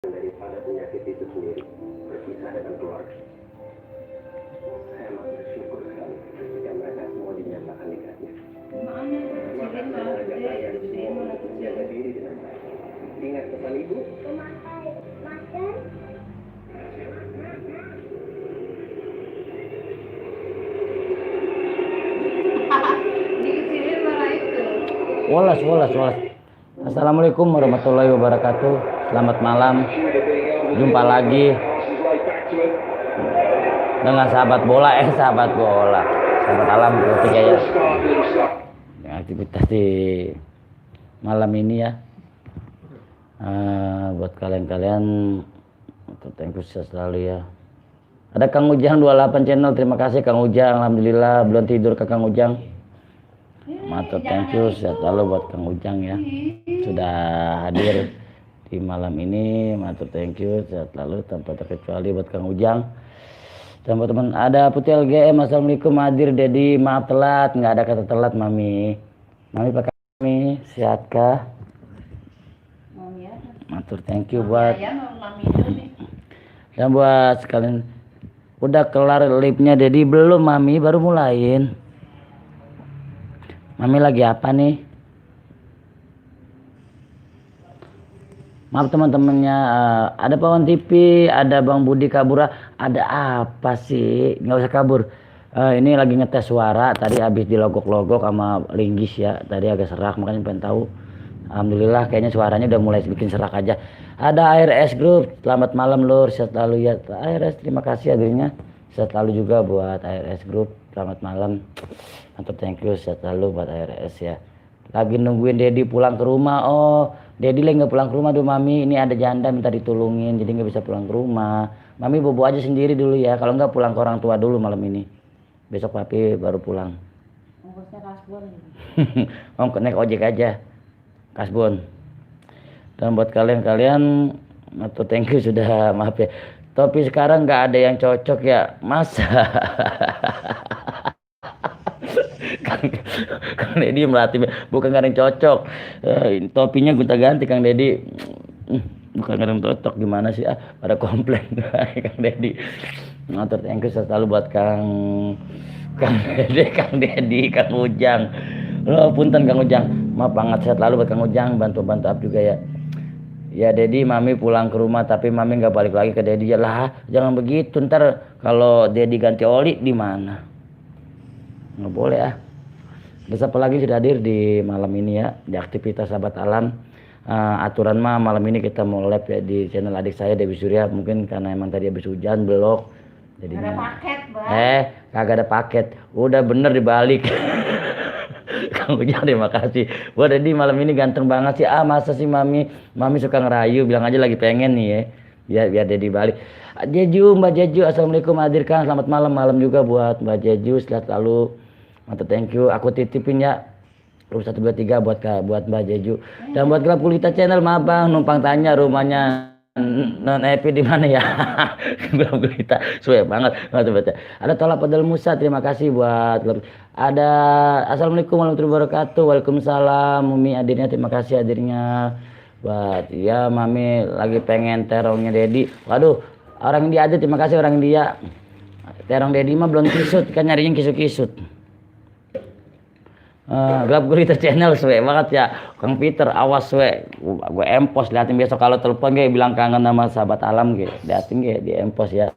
daripada penyakit itu sendiri, berpisah dengan keluarga. Saya masih bersyukur sekali ketika mereka semua dinyatakan nikahnya. Maka saya mengajak kalian semua untuk menjaga diri dengan baik. Ingat pesan ibu. Wolas. Assalamualaikum warahmatullahi wabarakatuh. Selamat malam. Jumpa lagi dengan sahabat bola, sahabat alam ketika ya. Aktivitas di malam ini ya. Buat kalian thank you selalu ya. Ada Kang Ujang 28 channel. Terima kasih Kang Ujang. Alhamdulillah belum tidur ke Kang Ujang. Matur thank you selalu buat Kang Ujang ya. Sudah hadir di malam ini. Matur thank you selalu tanpa terkecuali buat Kang Ujang. Teman-teman, ada Putih LGM. Assalamualaikum hadir Dedi. Maaf telat, nggak ada kata telat Mami. Mami pakai Mami, sehatkah? Matur thank you buat. Dan buat sekalian, udah kelar live-nya Dedi belum Mami? Baru mulain. Mami lagi apa nih? Maaf teman-temannya, ada Pawan TV, ada Bang Budi Kabura, ada apa sih? Nggak usah kabur. Ini lagi ngetes suara, tadi habis dilogok-logok sama linggis ya, tadi agak serak makanya pengen tahu. Alhamdulillah kayaknya suaranya udah mulai bikin serak aja. Ada ARS Group, selamat malam Lur, sehat selalu ya. ARS terima kasih hadirnya, sehat selalu juga buat ARS Group, selamat malam. Mantap thank you sehat selalu buat ARS ya. Lagi nungguin Dedi pulang ke rumah. Oh, Dedi lagi nggak pulang ke rumah dulu Mami. Ini ada janda minta ditolongin, jadi nggak bisa pulang ke rumah. Mami bobo aja sendiri dulu ya. Kalau nggak pulang ke orang tua dulu malam ini. Besok papi baru pulang. Ongkosnya kasbon. Om naik ojek aja. Kasbon. Dan buat kalian atau thank you sudah maaf ya. Tapi sekarang nggak ada yang cocok ya. Masa? Kang Dedi melatih bukan gak ada yang cocok. Topinya gonta ganti Kang Dedi. Bukan gak ada yang cocok, gimana sih pada komplain. Kang Dedi ngatur thank you selalu buat Kang Dedi, Kang Ujang. Lo punten Kang Ujang, maaf banget sehat lalu buat Kang Ujang, bantu up juga ya. Ya Dedi, Mami pulang ke rumah tapi Mami nggak balik lagi ke Dedi ya lah. Jangan begitu, ntar kalau Dedi ganti oli di mana? Nggak boleh ah. Terus apa lagi sudah hadir di malam ini ya, di aktivitas sahabat alam. Aturan mah malam ini kita mau live ya di channel adik saya Dewi Surya. Mungkin karena emang tadi habis hujan belok jadinya. Ada paket Bang. Kagak ada paket, udah bener dibalik. Kang Ujang terima kasih. Buat Dedi malam ini ganteng banget sih. Masa sih Mami suka ngerayu, bilang aja lagi pengen nih ya. Biar Dedi balik. Mbak Jeju, assalamualaikum hadir Kang. Selamat malam juga buat Mbak Jeju, sehat selalu. Mantap thank you. Aku titipin ya. 123 buat Mbak Jeju. Dan buat Gelap Gulita channel, maaf Bang numpang tanya rumahnya non happy di mana ya? Gelap Gulita suwe banget. Ada Tolak Padal Musa, terima kasih buat ada assalamualaikum warahmatullahi wabarakatuh. Waalaikumsalam. Mumi hadirnya, terima kasih hadirnya. Buat ya Mami lagi pengen terongnya Dedi. Waduh, orang dia aja terima kasih orang dia. Terong Dedi mah belum kisut, kan nyarinya kisut-kisut. Gelap Gulita channel suwe banget ya Kang Peter, awas suwe gue empos, liatin besok kalau telepon gue bilang kangen sama sahabat alam gue, liatin gue di empos ya.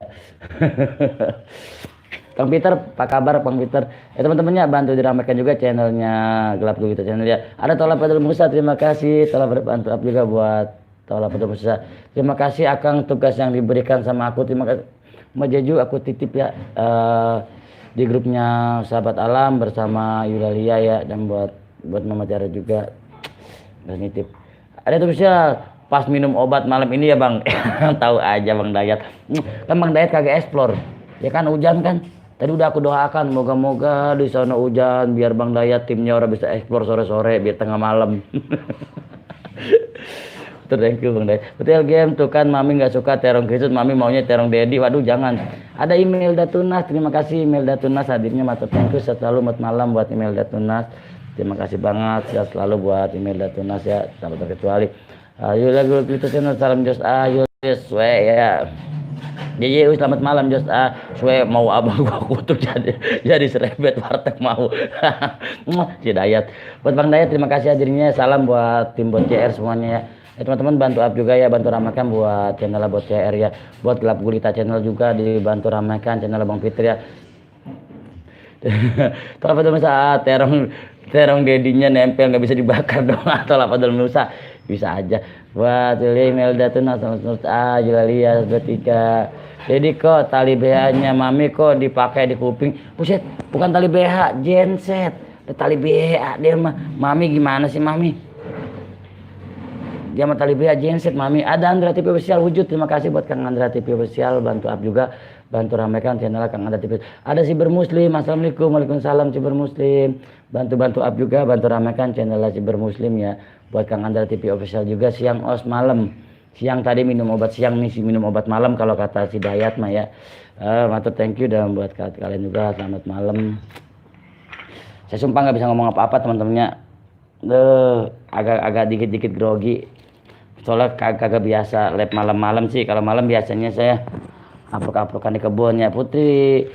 Kang Peter apa kabar Kang Peter? Teman-temannya bantu diramaikan juga channelnya Gelap Gulita channel ya. Ada Tolak Padal Musa, terima kasih telah berbantu juga buat Tolak Padal Musa. Terima kasih Akang tugas yang diberikan sama aku, terima kasih Mbak Jeju, aku titip ya di grupnya sahabat alam bersama Yulalia ya, dan buat Mama Tiara juga nitip. Ada tulisnya pas minum obat malam ini ya Bang. Tahu aja Bang Dayat. Kan Bang Dayat kagak explore. Ya kan hujan kan. Tadi udah aku doakan moga-moga di sana hujan biar Bang Dayat timnya orang bisa explore sore-sore biar tengah malam. Thank you Bang Dayat. Betul game tuh kan Mami nggak suka terong kisut, Mami maunya terong Dedi. Waduh jangan. Ada Imelda Tunas, terima kasih Imelda Tunas hadirnya. Matur thank you selalu malam buat Imelda Tunas. Terima kasih banget sehat selalu buat Imelda Tunas ya, tanpa terkecuali. Ayo lagi kita channel salam jos ayo. Yes, ya. Jadi selamat malam Jos. Mau abang gua kutuk jadi serebet warteg mau. Si Dayat. Buat Bang Dayat terima kasih hadirnya. Salam buat tim Bot CR semuanya ya. Teman-teman bantu up juga ya, bantu ramaikan buat channel Bot CR ya. Buat Gelap Gulita channel juga dibantu ramaikan channel Bang Fitri ya. Tolong pada Musa terong dedinya nempel nggak bisa dibakar dong atau apa dalam Musa bisa aja. Buat Melda tuh Julalia 23. Jadi kok tali BH-nya Mami kok dipakai di kuping? Buset, bukan tali BH, genset. Tali BH dia mah. Mami gimana sih Mami? Dia mah tali BH genset Mami. Ada Andra TV Official wujud. Terima kasih buat Kang Andra TV Official, bantu up juga, bantu ramaikan channel Kang Andra TV. Ada Siber Muslim. Assalamualaikum. Waalaikumsalam Siber Muslim. Bantu up juga, bantu ramaikan channel Siber Muslim ya. Buat Kang Andra TV Official juga siang os malam. Siang tadi minum obat siang, nih minum obat malam kalau kata si Dayat mah ya. Matur thank you dan buat kalian juga selamat malam. Saya sumpah nggak bisa ngomong apa-apa teman-temannya. Agak dikit-dikit grogi. Soalnya kagak biasa lab malam-malam sih. Kalau malam biasanya saya aplok-aplokan di kebunnya. Putri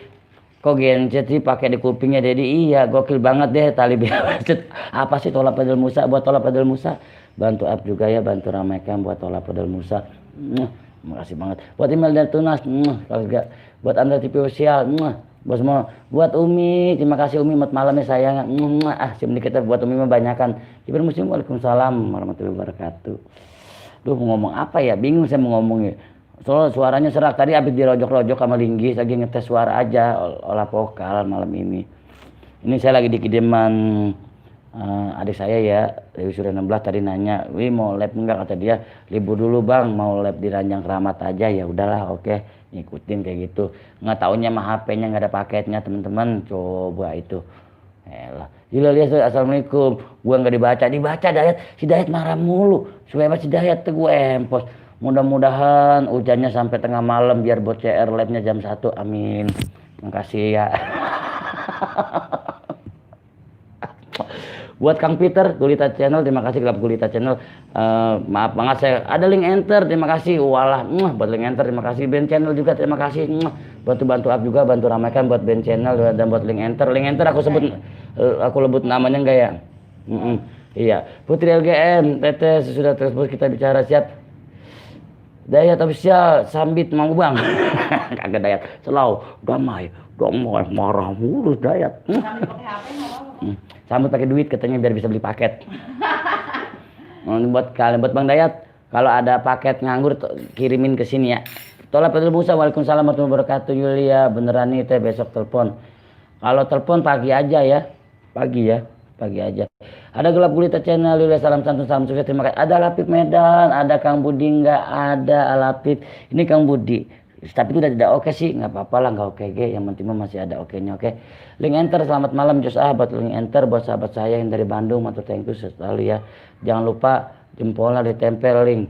kok genset sih pakai di kupingnya Dedi? Iya gokil banget deh tali BH. Apa sih tolak pedal Musa? Buat tolak pedal Musa bantu up juga ya, bantu ramaikan buat tolak pedal Musa. Makasih banget buat email dan tunas. Kalau enggak buat Anda TV Official. Bos semua buat Umi, terima kasih Umi malamnya sayang. Sebelum kita buat Umi membanyakan. Ibu Muslim, waalaikumsalam warahmatullahi wabarakatuh. Duh mau ngomong apa ya, bingung saya mau ngomongnya. Soalnya suaranya serak tadi habis dirojok-rojok sama Linggis, lagi ngetes suara aja olah vokal malam ini. Ini saya lagi di kediaman adik saya ya, Dewi Surya 16 tadi nanya, "Wih mau lab enggak?" Kata dia, "Libur dulu Bang, mau lab di Ranjang Keramat aja." Ya udahlah, oke, ngikutin kayak gitu. Nggak taunya mah HP-nya nggak ada paketnya teman-teman, coba itu. Elah, gila lihat assalamualaikum, gua nggak dibaca Dayat, si Dayat marah mulu, supaya si Dayat tuh gue empos. Mudah-mudahan hujannya sampai tengah malam biar Bot CR labnya jam 1, amin. Makasih ya. Buat Kang Peter Gulita Channel, terima kasih. Gelap Gulita Channel, maaf banget saya ada link enter, terima kasih. Walah, buat link enter terima kasih. Band Channel juga terima kasih. Bantu up juga, bantu ramaikan buat Band Channel dan buat link enter. Link enter aku sebut namanya enggak ya? Iya, Putri LGM, Tetes sudah tersebut kita bicara siap. Dayat Official, sambit mau Bang. Kagak Dayat, selalu damai, marah mulu Dayat. Sambut pakai duit katanya biar bisa beli paket. Buat kalian, buat Bang Dayat, kalau ada paket nganggur kirimin ke sini ya. Tolak pedal Musa, waalaikumsalam warahmatullahi wabarakatuh. Yulia, beneran nih teh besok telepon. Kalau telepon pagi aja ya, pagi aja. Ada Gelap Gulita Channel, Yulia salam santun salam sukses terima kasih. Ada Alapit Medan, ada Kang Budi nggak ada Alapit. Ini Kang Budi. Tapi itu udah tidak oke sih, nggak apa-apa lah, nggak oke yang penting masih ada oke-nya. Oke. Link enter, selamat malam Jos buat link enter buat sahabat saya yang dari Bandung, matur thank you selalu ya. Jangan lupa jempolnya ditempel link.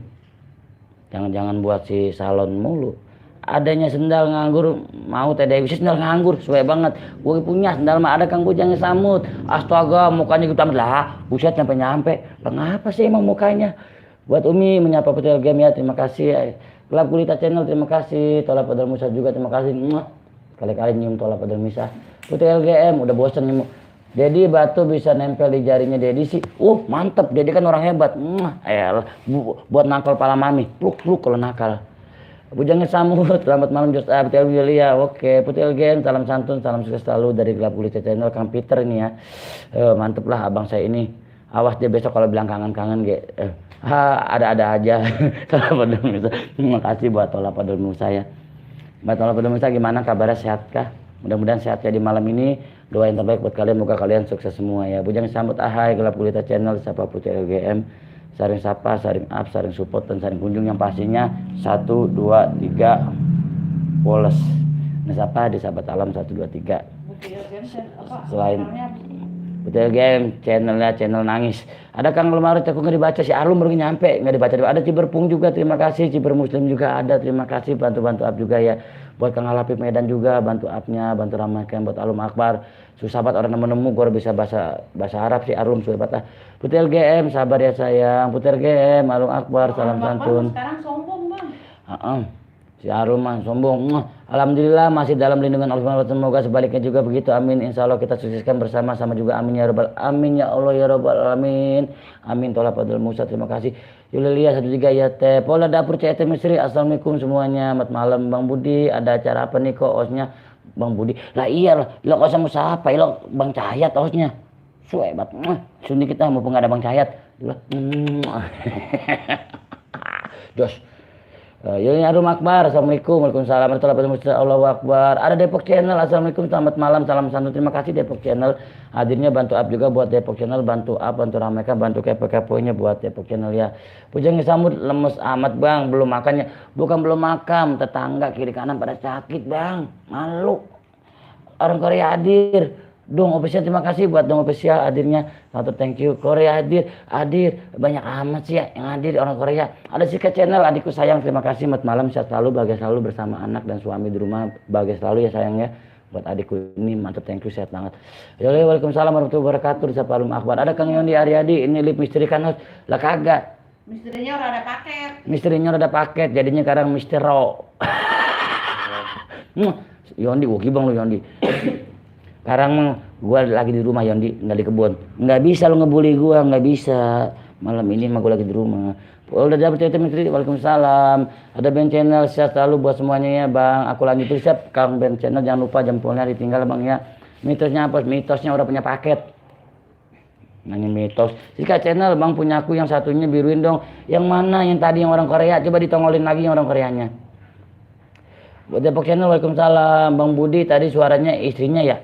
Jangan buat si salon mulu. Adanya sendal nganggur, mau teh Dewi sendal nganggur, sesuai banget. Gue punya sendal mah ada Kang Bujangnya samut. Astaga, mukanya gitu amat lah. Buset nyampe. Kenapa sih emang mukanya? Buat Umi menyapa Putri Game ya, terima kasih ya. Gelap Gulita Channel, terima kasih. Tolak pedal Musa juga terima kasih. Kali-kali nyium tolak pedal Musa. Putri LGM udah bosan nyium. Dedi batu bisa nempel di jarinya Dedi sih. Mantep, Dedi kan orang hebat. Buat nakal pala Mami. Pluk kalau nakal. Bujangnya samut, selamat malam Jos Putri Yulia. Oke, Putri LGM, salam santun, salam sukses selalu dari Gelap Gulita Channel. Kang Peter ini ya. Mantep lah abang saya ini. Awas dia besok kalau bilang kangen-kangen ada aja. Tolak pedal Musa. Terima kasih buat tolak pedal Musa ya. Buat tolak pedal Musa gimana kabarnya, sehatkah? Mudah-mudahan sehat ya di malam ini. Doa yang terbaik buat kalian, moga kalian sukses semua ya. Bujang sambut ahai Gelap Gulita Channel, siapa Putri LGM. Saring sapa, saring up, saring support dan saring kunjung yang pastinya 1 2 3 poles. Nah siapa di sahabat alam 1 2 3. Selain Putri Game channelnya channel nangis. Ada Kang Lemari aku nggak dibaca, si Arlum baru nyampe nggak dibaca. Ada Ciberpung juga terima kasih, Ciber Muslim juga ada terima kasih, bantu up juga ya. Buat Kang Alapip Medan juga bantu upnya, bantu ramaikan buat Alum Akbar. Susah banget orang nemu gue bisa bahasa Arab sih Arlum sudah patah. Putri LGM sabar ya sayang, Putri LGM Alum Akbar salam santun. Sekarang sombong Bang. Si Arum mah sombong. Alhamdulillah masih dalam lindungan Allah. Semoga sebaliknya juga begitu. Amin. Insya Allah kita sukseskan bersama-sama juga. Amin ya rabbal amin ya Allah ya rabbal alamin. Amin. Tolak Padul Musa. Terima kasih. Yulilia 13 ya teh. Pola dapur CT Misri. Assalamualaikum semuanya. Selamat malam Bang Budi. Ada acara apa nih kok osnya Bang Budi? Lah iya lah. Lo kok sama siapa? Lo Bang Cahayat osnya. Suebat. Sunni kita mumpung ada Bang Cahayat. Dos. Yuli Arum Akbar, Assalamualaikum, Waalaikumsalam, warahmatullahi wabarakatuh, Allahu Akbar. Ada Depok Channel, Assalamualaikum, selamat malam, salam santun, terima kasih Depok Channel. Hadirnya bantu up juga buat Depok Channel, bantu up, bantu ramaikan, bantu kepo-keponya buat Depok Channel ya. Pujang disambut lemes amat bang, belum makannya, bukan belum makan, tetangga kiri kanan pada sakit bang, malu. Orang Korea hadir. Dong official terima kasih buat Dong official hadirnya. Satu thank you. Korea hadir banyak amat sih ya yang hadir orang Korea. Ada Sika Channel adikku sayang terima kasih selamat malam sehat selalu bahagia selalu bersama anak dan suami di rumah bahagia selalu ya sayangnya buat adikku ini mantap thank you sehat banget. Waalaikumsalam warahmatullahi wabarakatuh. Siapa Alum Akbar ada Kang Yondi Aryadi ini lip misteri kan lah kagak. Misterinya udah ada paket. Misterinya udah ada paket jadinya sekarang mistero. Yondi gua kibang lu Yondi. Sekarang gue lagi di rumah Yondi, nggak di kebun. Nggak bisa lo ngebully gue, nggak bisa. Malam ini mah gue lagi di rumah. Udah dapet cerita menteri, waalaikumsalam. Ada band channel, sehat selalu buat semuanya ya bang. Aku lanjut terus siap, Kang band channel jangan lupa jempolnya ditinggal bang ya. Mitosnya apa? Mitosnya udah punya paket. Nanya mitos. Sika channel bang punya aku yang satunya biruin dong. Yang mana yang tadi yang orang Korea? Coba ditongolin lagi yang orang Koreanya. Buat Depok channel, waalaikumsalam. Bang Budi tadi suaranya istrinya ya.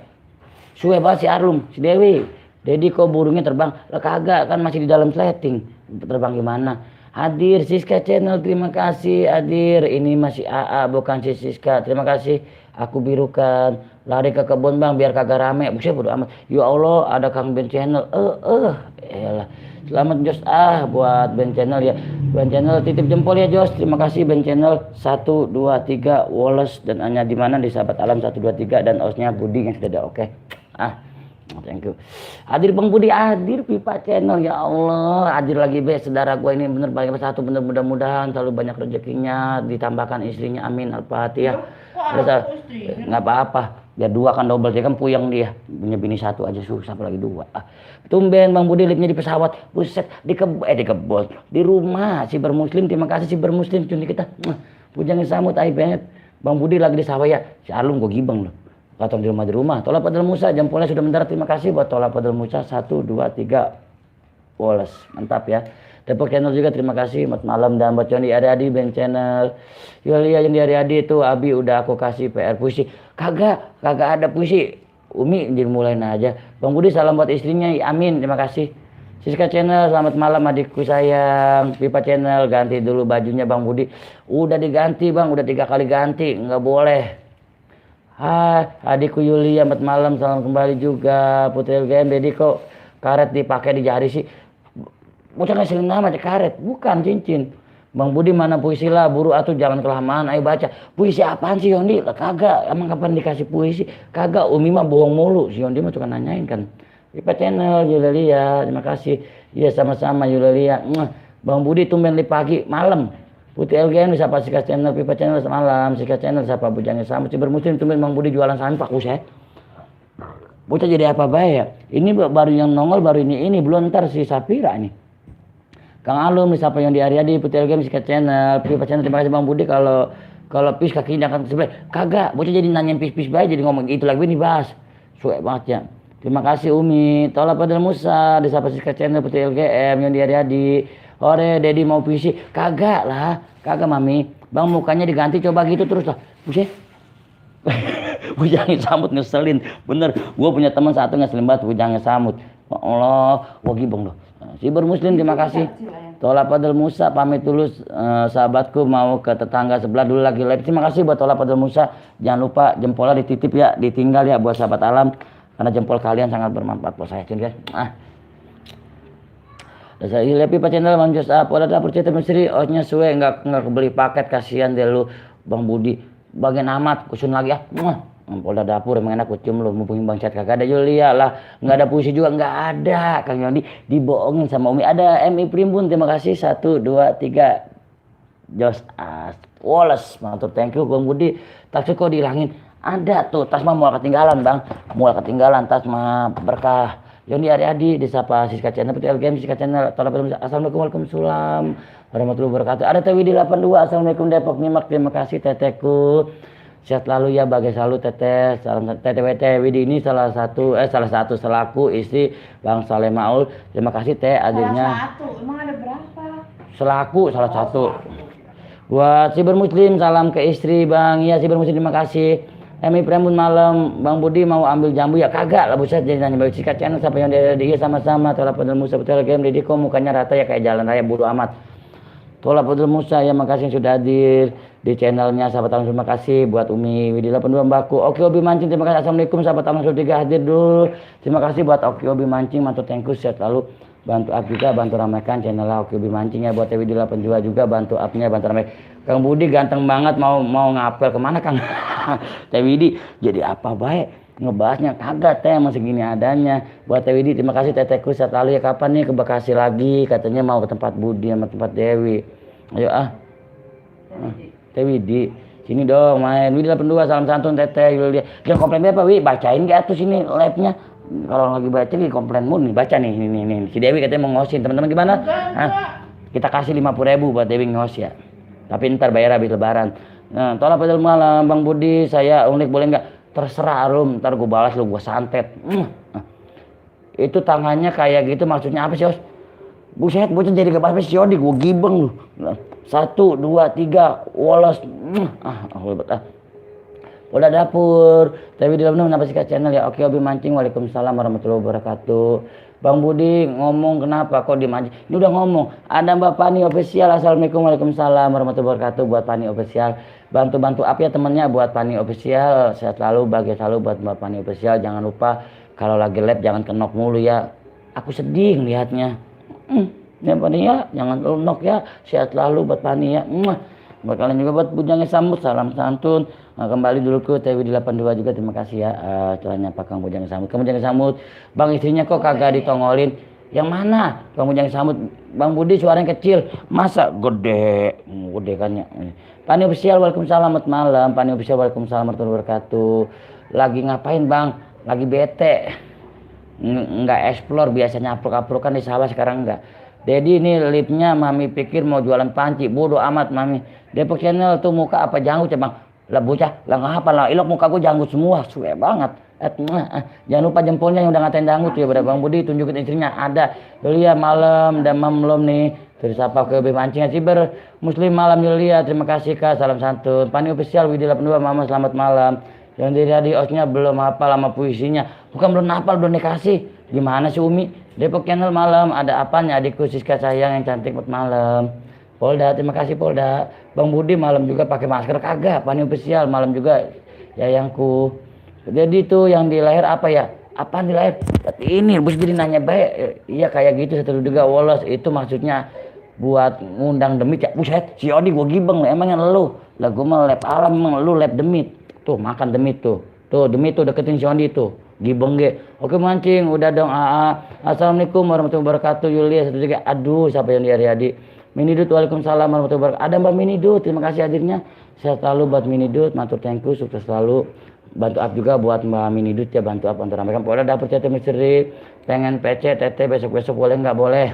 Suwe banget si Arum, si Dewi. Dedi kok burungnya terbang? Lah kagak kan masih di dalam sleting. Terbang gimana? Hadir Siska Channel terima kasih hadir. Ini masih AA bukan si Siska. Terima kasih. Aku birukan. Lari ke kebun bang biar kagak rame. Buset bodo amat. Ya Allah ada Kang Ben Channel. Elah. Selamat Jos buat Ben Channel ya. Ben Channel titip jempol ya Jos. Terima kasih Ben Channel 1 2 3 Wallace dan hanya di mana di Sahabat Alam 1 2 3 dan osnya Budi yang sudah ada oke. Thank you. Hadir Bang Budi hadir Pipa Channel ya Allah hadir lagi be saudara gue ini bener paling satu bener mudah-mudahan selalu banyak rezekinya ditambahkan istrinya amin al-fatihah. Nggak apa-apa biar dua kan double dia kan puyeng dia punya bini satu aja susah apalagi dua. Tumben Bang Budi lipnya di pesawat buset di kebun di rumah si bermuslim terima kasih si bermuslim cundi kita pujangin samut aibet Bang Budi lagi di sawah ya si Alum gue gibang loh. Katong di rumah. Tolak Padul Musa jempolnya sudah mendarat. Terima kasih buat Tolak Padul Musa 1 2 3 Wallace. Mantap ya. Depok Channel juga terima kasih. Selamat malam dan buat Yondi Aryadi band channel. Yulia yang di Aryadi itu Abi udah aku kasih PR puisi. Kagak ada puisi. Umi dimulain aja. Bang Budi salam buat istrinya. Amin. Terima kasih. Siska Channel selamat malam adikku sayang. Pipa Channel ganti dulu bajunya Bang Budi. Udah diganti Bang. Udah 3 kali ganti. Nggak boleh. Adikku Yulia selamat malam salam kembali juga Putri LGM Dedi kok karet dipakai di jari sih bocah ngeselin nama karet bukan cincin Bang Budi mana puisi lah buru atuh jangan kelamaan ayo baca puisi apaan sih Yondi lah kagak emang kapan dikasih puisi kagak Umi mah bohong mulu si Yondi mah suka nanyain kan Pipa Channel Yulia terima kasih iya sama-sama Yulia Bang Budi tumben di pagi malam Putih LGN bisa pasti Sika Channel, Pipa Channel semalam, Sika Channel siapa bujangnya sama si bermuslim tumben Bang Budi jualan sampak buset. Bocah jadi apa ya? Ini baru yang nongol baru ini belum ntar si Sapira nih. Kang Alum siapa yang di Aryadi, Putih LGN Sika Channel, Pipa Channel terima kasih Bang Budi kalau pis kakinya kan sebelah. Kagak, bocah jadi nanyain pis-pis baik jadi ngomong itu lagi nih bahas. Suek banget ya. Terima kasih Umi, Tolak Padul Musa, di siapa Sika Channel, Putih LGM yang di Aryadi. Ore Dedi mau puisi kagak mami bang mukanya diganti coba gitu terus lah buset bujangin samut ngeselin bener gua punya teman satu ngeselin banget bujangin samut Allah gua gibong loh si bermuslim terima kasih Tolak Padul Musa pamit dulu sahabatku mau ke tetangga sebelah dulu lagi live terima kasih buat Tolak Padul Musa jangan lupa jempolnya dititip ya ditinggal ya buat sahabat alam karena jempol kalian sangat bermanfaat buat saya guys Saya lihat Pipa Channel Bang Jos Pola dapur cerita misteri osnya suwe nggak kebeli paket kasihan deh lu Bang Budi bagian amat kusun lagi ya Pola dapur emang enak kucium lu mumpung Bang Chat kagak ada Julia lah nggak ada puisi juga nggak ada Kang Yondi dibohongin sama Umi ada MI Primbun terima kasih 1 2 3 Jos Woles, matur thank you Bang Budi. Tasnya kok dihilangin? Ada tuh, tas mah mual ketinggalan Bang. Mual ketinggalan tas mah berkah. Yoni Ariadi disapa Siska Channel, PTL Siska Channel. Assalamualaikum warahmatullahi wabarakatuh. Ada Teh Widi 82. Assalamualaikum Depok Nimak. Terima kasih Tetehku. Sehat selalu ya, bagai selalu Teteh. Salam Teteh Widi ini salah satu selaku istri Bang Saleh Maul. Terima kasih Teh adiknya. Salah satu, emang ada berapa? Selaku salah satu. Buat Siber Muslim salam ke istri Bang. Iya Siber Muslim terima kasih. Emi Prembun malam, Bang Budi mau ambil jambu ya kagak lah buset jadi nanya bagi Siska Channel siapa yang dia sama-sama Tola Padel Musa betul game Didi kok mukanya rata ya kayak jalan raya bodo amat. Tola Padel Musa ya makasih yang sudah hadir di channelnya sahabat Talang terima kasih buat Umi Widi 82 Mbaku. Oke Obi Mancing terima kasih. Assalamualaikum sahabat Talang 3 hadir dulu. Terima kasih buat Oke Obi Mancing mantu tengku sehat lalu. Bantu up juga bantu ramaikan channel Oke Obi Mancing ya buat Widi 82 juga bantu upnya bantu ramaikan. Kang Budi ganteng banget mau ngapel kemana Kang? Teh Widi jadi apa baik ngebahasnya kagak Teh masih gini adanya. Buat Teh Widi terima kasih Tetehku sehat lalu ya kapan nih ke Bekasi lagi katanya mau ke tempat Budi sama tempat Dewi. Ayo Teh Widi sini dong main Widi 82 salam santun Teteh Yulia. Jangan komplain apa Wi bacain ke atus ini live-nya. Kalau lagi baca nih komplain mulu nih baca nih si Dewi katanya mau ngosin teman-teman gimana? Kita kasih 50.000 buat Dewi ngos ya. Tapi ntar bayar habis lebaran. Nah, Tola Padel malam Bang Budi saya unik boleh nggak? Terserah Rum, ntar gue balas lu gue santet. Itu tangannya kayak gitu maksudnya apa sih Os? Buset bocah jadi gebas si Odi gue gibeng lu. 1 2 3 wolos. Udah dapur. Tapi di dalam kenapa Siska Channel ya? Oke Obi Mancing. Waalaikumsalam warahmatullahi wabarakatuh. Bang Budi ngomong kenapa kok dimancing? Ini udah ngomong. Ada Mbak Pani official. Assalamualaikum waalaikumsalam warahmatullahi wabarakatuh buat Pani official. Bantu up ya temennya buat Pani official. Sehat selalu bahagia selalu buat Mbak Pani official. Jangan lupa kalau lagi live jangan kenok mulu ya. Aku sedih ngelihatnya. Ya Pani ya, jangan kenok ya. Sehat selalu buat Pani ya. Buat kalian juga buat Bujangnya Sambut salam santun. Nah, kembali dulu ke TV 82 juga terima kasih ya celahnya Pak Kang Bujangnya Sambut. Kang Bujangnya Sambut Bang istrinya kok kagak ditongolin yang mana Kang Bujangnya Sambut Bang Budi suaranya kecil masa gede kan ya. Pani official waalaikumsalam selamat malam. Pani official waalaikumsalam warahmatullahi wabarakatuh. Lagi ngapain Bang? Lagi bete nggak explore biasanya upload kan di sawah sekarang enggak. Dedi ini lipnya Mami pikir mau jualan panci bodoh amat Mami. Depok Channel tuh muka apa janggut ya Bang? Lah bocah, lah ngapa lah ilok muka gue janggut semua, suwe banget. Jangan lupa jempolnya yang udah ngatain janggut ya pada Bang Budi tunjukin istrinya ada. Yulia malam dan belum nih. Terus apa ke Obi Mancing Siber Muslim malam Yulia terima kasih Kak salam santun. Pani official Widi 82 Mama selamat malam. Yang dari osnya belum hafal sama puisinya. Bukan belum hafal belum dikasih. Gimana sih Umi? Depok Channel malam ada apanya adikku Siska sayang yang cantik buat malam. Polda terima kasih Polda. Bang Budi malam juga pakai masker kagak. Pani official malam juga yayangku. Jadi tuh yang di leher apa ya? Apaan di leher? Ini bos jadi nanya baik. Iya kayak gitu satu juga wolos itu maksudnya buat ngundang demit ya. Buset si Odi gua gibeng emang yang lu. Lah gua mah lab alam emang lu lab demit. Tuh makan demit tuh. Tuh demit tuh deketin si Odi tuh. Gibeng ge. Oke Mancing udah dong Assalamualaikum warahmatullahi wabarakatuh Yulia satu juga. Aduh siapa yang di Ariadi. Minidut waalaikumsalam warahmatullahi wabarakatuh. Ada Mbak Minidut terima kasih hadirnya. Sehat selalu buat Minidut matur thank you sukses selalu. Bantu up juga buat Mbak Minidut ya bantu up untuk ramaikan. Udah dapur Tete Misteri pengen PC Tete besok-besok boleh nggak boleh.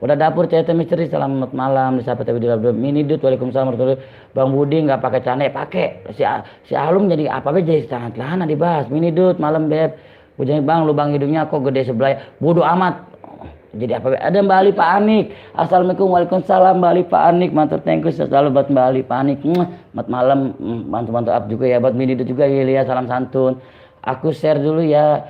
Udah dapur Tete Misteri selamat malam disapa TV di Minidut waalaikumsalam warahmatullahi wabarakatuh. Bang Budi nggak pakai celana pakai si Alum jadi apa aja jadi celana dibahas. Minidut malam beb. Bujang Bang lubang hidungnya kok gede sebelah bodoh amat. Jadi apa ada Mbak Ali Pak Anik. Assalamualaikum waalaikumsalam Mbak Ali Pak Anik matur thank you selalu buat Mbak Ali Pak Anik. Mat malam bantu up juga ya buat Minidut juga ya salam santun. Aku share dulu ya.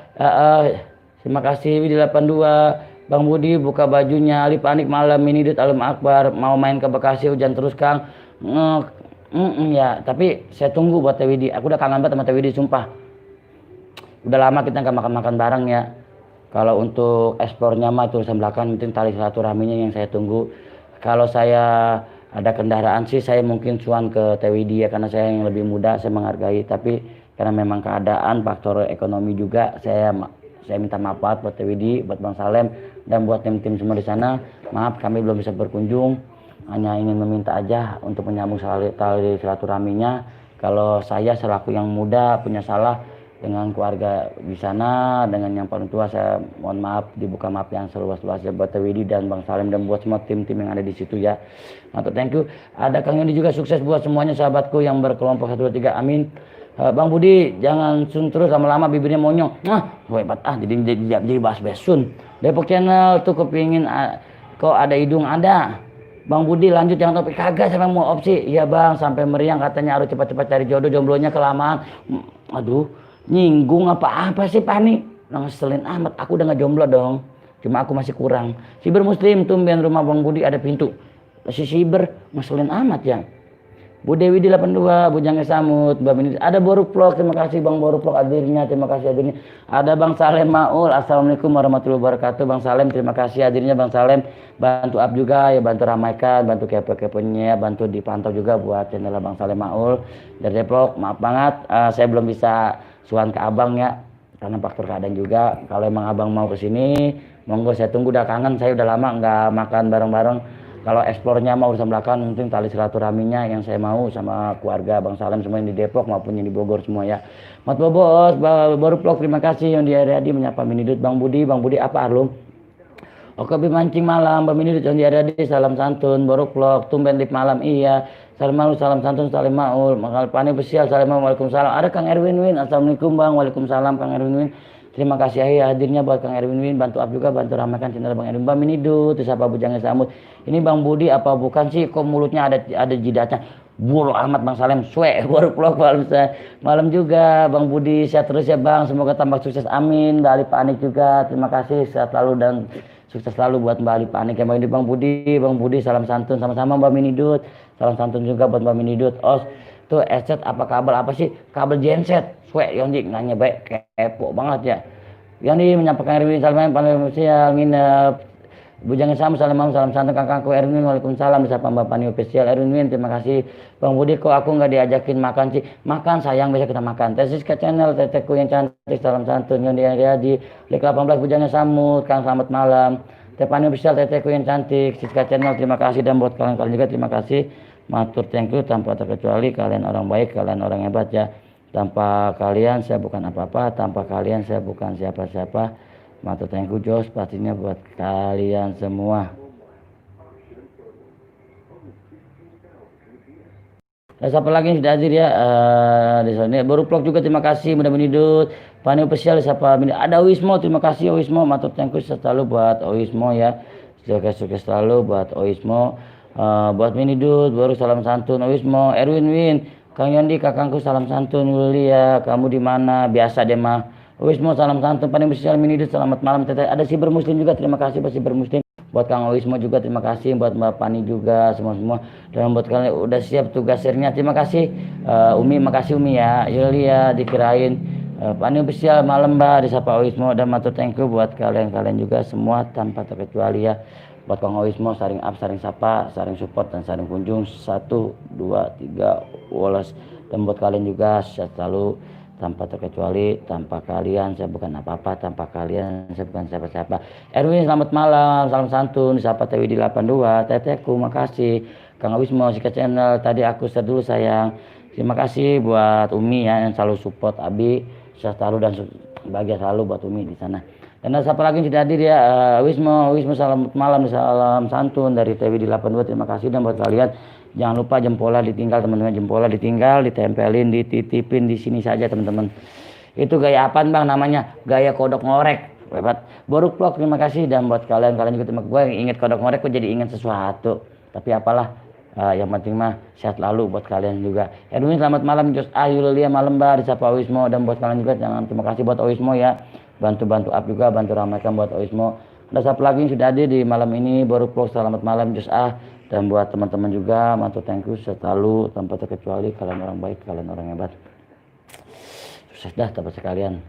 Terima kasih Widi 82. Bang Budi buka bajunya Ali Pak Anik malam Minidut Alam Akbar mau main ke Bekasi hujan terus Kang. Ya tapi saya tunggu buat Teh Widi. Aku udah kangen banget sama Teh Widi sumpah. Udah lama kita nggak makan bareng ya. Kalau untuk ekspornya mah tulisan belakang mungkin tali silaturahminya yang saya tunggu. Kalau saya ada kendaraan sih saya mungkin cuan ke Teh Widi ya karena saya yang lebih muda saya menghargai tapi karena memang keadaan faktor ekonomi juga saya minta maaf buat Teh Widi, buat Bang Salem dan buat tim-tim semua di sana. Maaf kami belum bisa berkunjung. hanya ingin meminta aja untuk menyambung tali silaturahminya. Kalau saya selaku yang muda punya salah dengan keluarga di sana, dengan yang paling tua, saya mohon maaf, dibuka maaf yang seluas-luasnya buat Widi dan Bang Salim dan buat semua tim-tim yang ada di situ ya. Mantap, thank you. Ada Kang Yodi juga, sukses buat semuanya sahabatku yang berkelompok 1 2 3, amin. Bang Budi jangan sun terus lama-lama bibirnya monyong. Hebat jadi bahas besun. Depok Channel tuh kepingin kok ada hidung ada. Bang Budi lanjut yang topik, kagak saya mau opsi. Iya Bang, sampai meriang katanya harus cepat-cepat cari jodoh, jomblonya kelamaan. Aduh, nyinggung apa sih Pani? Ngeselin amat, aku udah gak jomblo dong. Cuma aku masih kurang. Siber Muslim, tumben rumah Bang Budi ada pintu. Si Siber ngeselin amat ya. Bu Dewi di 82, Bu Jange Samut, Mbak Bini. Ada Boru Vlog, terima kasih Bang Boru Vlog hadirnya, terima kasih hadirnya. Ada Bang Salem Maul, assalamualaikum warahmatullahi wabarakatuh. Bang Salem, terima kasih hadirnya Bang Salem. Bantu up juga ya, bantu ramaikan, bantu kepo-keponya, bantu dipantau juga buat channel Bang Salem Maul dari Depok. Maaf banget, saya belum bisa suan ke Abang ya, karena faktor keadaan juga. Kalau emang Abang mau kesini, monggo, saya tunggu, udah kangen, saya udah lama nggak makan bareng-bareng. Kalau eksplornya mau urusan belakang, penting tali silaturahminya yang saya mau sama keluarga Bang Salem semua yang di Depok maupun yang di Bogor semua ya. Mat Bobos, Baru Vlog, terima kasih yang di Adi menyapa Minidut. Bang Budi apa Arlum? Oke, mancing malam, Bang Minidut yang di Adi, salam santun. Baru Vlog, tumben lip malam, iya. Salam malu, salam santun, salam maul. Makal Pani besial, salam maul, waalaikumsalam. Ada Kang Erwin Win, assalamualaikum Bang, waalaikumsalam Kang Erwin Win. Terima kasih ya hadirnya buat Kang Erwin Win, bantu up juga, bantu ramaikan channel Bang Erwin. Bang Minidut, terus apa Bujangnya Samut. Ini Bang Budi apa bukan sih, kok mulutnya ada jidatnya. Buru amat Bang Salem, Baru Vlog malam juga. Bang Budi sehat terus ya Bang, semoga tambah sukses, amin. Mbak Ali Panik juga, terima kasih, sehat selalu dan sukses selalu buat Mbak Ali Panik ya. Bang Budi salam santun, sama-sama Mbak Minidut, salam santun juga buat Mbak Minidut. Tuh headset apa kabel apa sih? Kabel genset. Yang nanya baik, kepo banget ya. Yang ini menyampaikan Erwin, salam paling spesial, nginep. Bujangnya sama, salam santun kakakku Erwin, waalaikumsalam. Disapa Mbak Pani official Erwin, terima kasih. Bang Budi, kok aku nggak diajakin makan sih? Makan sayang, besok kita makan. Tesis ke channel teteku yang cantik, salam santun. Yang di Lek 18 Bujangnya Samut, Kang selamat malam. Teh Pani official teteku yang cantik, Siska channel, terima kasih. Dan buat kalian juga terima kasih. Matur thank you, tanpa terkecuali kalian orang baik, kalian orang hebat ya. Tanpa kalian saya bukan apa-apa, tanpa kalian saya bukan siapa-siapa. Matur thank you Jos, pastinya buat kalian semua. Siapa lagi yang sudah hadir ya di sini. Baru Vlog juga terima kasih, mudah-mudahan Pani official siapa ada Oismo, terima kasih Oismo, matur thank you selalu buat Oismo ya. Sukses selalu buat Oismo. Buat Minidut, baru salam santun Oismo, Erwin Win. Kang Yondi, kakangku salam santun. Yulia, kamu di mana? Biasa deh mah. Oismo salam santun. Paling besar Minidut, selamat malam. Ada Siber Muslim juga, terima kasih buat Siber Muslim. Buat Kang Oismo juga terima kasih. Buat Mbak Pani juga, semua. Dan buat kalian udah siap tugas share-nya, terima kasih. Umi, makasih Umi ya. Yulia dikirain. Pani official malam Mbak, disapa Oismo. Dan matur thank you buat kalian juga semua tanpa terkecuali ya. Buat Kang Oismo, saring up, saring sapa, saring support dan saring kunjung 1, 2, 3 woles. Dan buat kalian juga sehat selalu tanpa terkecuali. Tanpa kalian saya bukan apa-apa, tanpa kalian saya bukan siapa-siapa. Erwin selamat malam, salam santun. Disapa Tewi di 82, teteku makasih. Kang Oismo Sika channel, tadi aku share dulu sayang. Terima kasih buat Umi ya yang selalu support Abi, sehat selalu dan bahagia selalu buat Umi di sana. Dan siapa lagi yang sudah hadir ya, Wismo selamat malam, salam santun dari TV di 82, terima kasih. Dan buat kalian jangan lupa jempolnya ditinggal teman-teman, jempolnya ditinggal, ditempelin, dititipin di sini saja teman-teman. Itu gaya apaan Bang namanya? Gaya kodok ngorek. Hebat. Baru Vlog terima kasih. Dan buat kalian juga terima kasih. Gue inget kodok ngorek, gue jadi inget sesuatu. Tapi apalah, yang penting mah sehat lalu buat kalian juga. Erwin selamat malam, Jos Yulia malam Mbak, disapa Oismo. Dan buat kalian juga jangan terima kasih buat Oismo ya. Bantu up juga, bantu ramaikan buat Oismo. Ada siapa lagi yang sudah hadir di malam ini? Baru Vlog selamat malam Jos dan buat teman-teman juga matur thank you selalu tanpa terkecuali, kalian orang baik, kalian orang hebat. Sukses dah tanpa sekalian.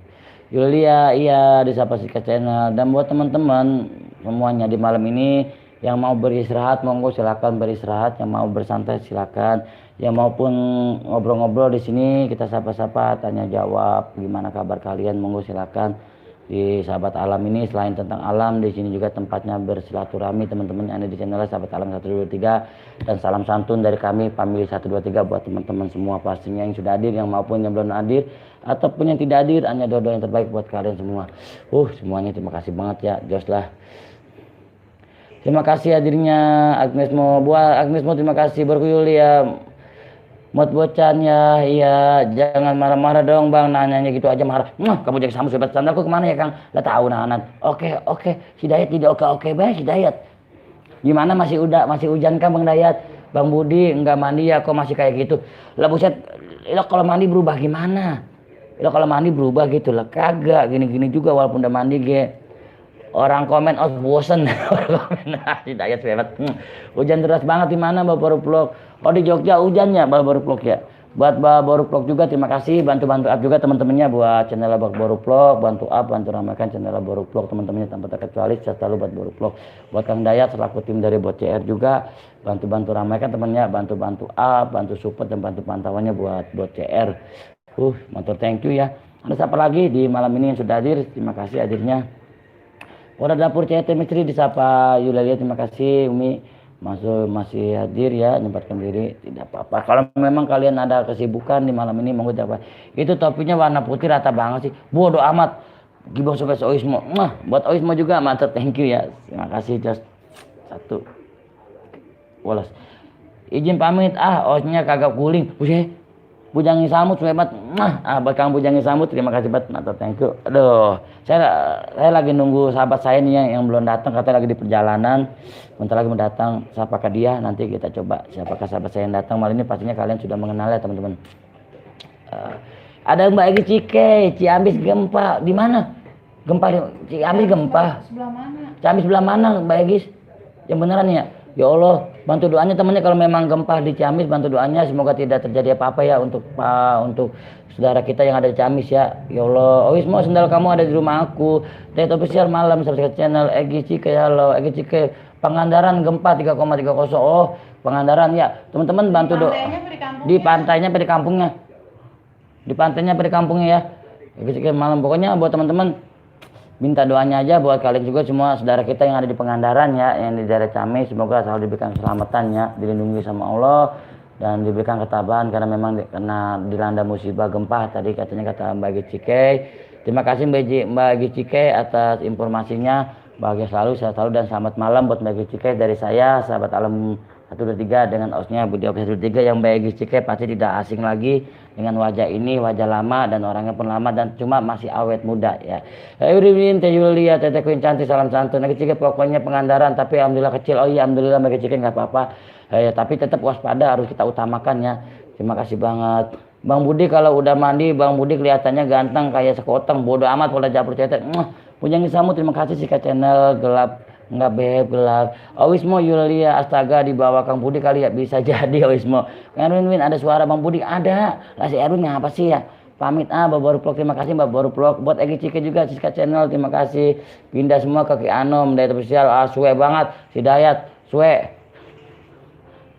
Yulia iya disapa Sika channel. Dan buat teman-teman semuanya di malam ini yang mau beristirahat monggo silakan beristirahat, yang mau bersantai silakan, yang maupun ngobrol-ngobrol di sini kita sapa-sapa, tanya jawab, gimana kabar kalian monggo silakan. di Sahabat Alam ini. Selain tentang alam, di sini juga tempatnya bersilaturahmi teman-teman yang ada di channel Sahabat Alam 123. Dan salam santun dari kami family 123 buat teman-teman semua pastinya yang sudah hadir, yang maupun yang belum hadir ataupun yang tidak hadir. Hanya doa yang terbaik buat kalian semua. Semuanya terima kasih banget ya, jos lah. Terima kasih hadirnya Agnesmo, buat Agnesmo terima kasih, Berkuyul ya, Mot Bocan ya, iya jangan marah-marah dong bang, nanyanya gitu aja marah. Kamu jadi sama sobat standarku kemana ya Kang? Lah tahu nahanan. Oke, Hidayat tidak oke baik Hidayat. Gimana masih hujan kan Bang Dayat? Bang Budi enggak mandi ya kok masih kayak gitu? Lah buset, lo kalau mandi berubah gimana? Lo kalau mandi berubah gitu lah, kagak gini-gini juga walaupun udah mandi Orang komen bosen. Hidayat hebat. Hujan deras banget di mana baru vlog? Di Jogja hujannya baru vlog ya. Buat baru vlog juga terima kasih, bantu up juga teman-temannya buat channel baru vlog, bantu up, bantu ramaikan channel baru vlog teman-temannya tanpa terkecuali. Saya selalu buat baru vlog. Buat Kang Dayat selaku tim dari Bot CR juga bantu ramaikan temannya, bantu up, bantu support dan bantu pantauannya buat Bot CR. Motor thank you ya. Ada siapa lagi di malam ini yang sudah hadir? Terima kasih hadirnya. Orang dapur CT Misteri disapa Yulia, terima kasih. Umi masih hadir ya, nyempatkan diri, tidak apa-apa. Kalau memang kalian ada kesibukan di malam ini monggo apa. Itu topinya warna putih rata banget sih. Bodoh amat. Gibong sobat Oismo. Buat Oismo juga mantap, thank you ya. Terima kasih just satu. Woles. Izin pamit osnya kagak guling. Bujangi Samut hebat. Buat Kang Bujangi Samut terima kasih banget, mantap, thank you. Aduh, saya lagi nunggu sahabat saya nih yang belum datang, katanya lagi di perjalanan. Bentar lagi mendatang, siapakah dia? Nanti kita coba siapakah sahabat saya yang datang malam ini, pastinya kalian sudah mengenal ya teman-teman. Ada Mbak Egi Cike, Ciamis gempa. Di mana? Gempa di Ciamis gempa. Sebelah mana? Ciamis sebelah mana Mbak Egi? Yang beneran ya? Ya Allah, bantu doanya temannya kalau memang gempa di Ciamis, bantu doanya semoga tidak terjadi apa-apa ya untuk saudara kita yang ada di Ciamis ya. Ya Allah, mau sendal kamu ada di rumah aku. Date official malam subscribe channel Egi Cike. Halo Egi Cike. Pangandaran gempa 3,30. Pangandaran ya. Teman-teman bantu doa. Di pantainya pada kampungnya. Di pantainya pada kampungnya ya. Egi Cike malam pokoknya buat teman-teman minta doanya aja buat kalian juga semua saudara kita yang ada di Pangandaran ya, yang di daerah Ciamis, semoga selalu diberikan keselamatan ya, dilindungi sama Allah dan diberikan ketabahan karena memang kena dilanda musibah gempa tadi katanya kata Mbak Egi Cike. Terima kasih Mbak Egi Cike atas informasinya. Bahagia selalu, sehat selalu dan selamat malam buat Mbak Egi Cike dari saya Sahabat Alam 123 dengan osnya Budi 123 yang Mbak Egi Cike pasti tidak asing lagi dengan wajah ini, wajah lama dan orangnya pun lama dan cuma masih awet muda ya. Yurin, Teh Yulia, Teteh Queen cantik, salam santun. Egi Cike pokoknya Pangandaran tapi alhamdulillah kecil. Oh iya alhamdulillah Mbak Egi Cike nggak apa-apa. Tapi tetap waspada harus kita utamakan ya. Terima kasih banget. Bang Budi kalau udah mandi, Bang Budi kelihatannya ganteng kayak sekoteng. Bodoh amat kalau dapur cetek. Pujangi Samu terima kasih sih ke channel gelap. Enggak beb gelap. Owismo Yulia astaga di bawah Kang Budi kali ya bisa jadi Owismo. Erwin ada suara Bang Budi ada. Lah si Erwin apa sih ya? Pamit baru vlog terima kasih Mbak baru vlog. Buat Egi Cike juga Siska channel terima kasih. Pindah semua ke Ki Anom dari official suwe banget si Dayat suwe.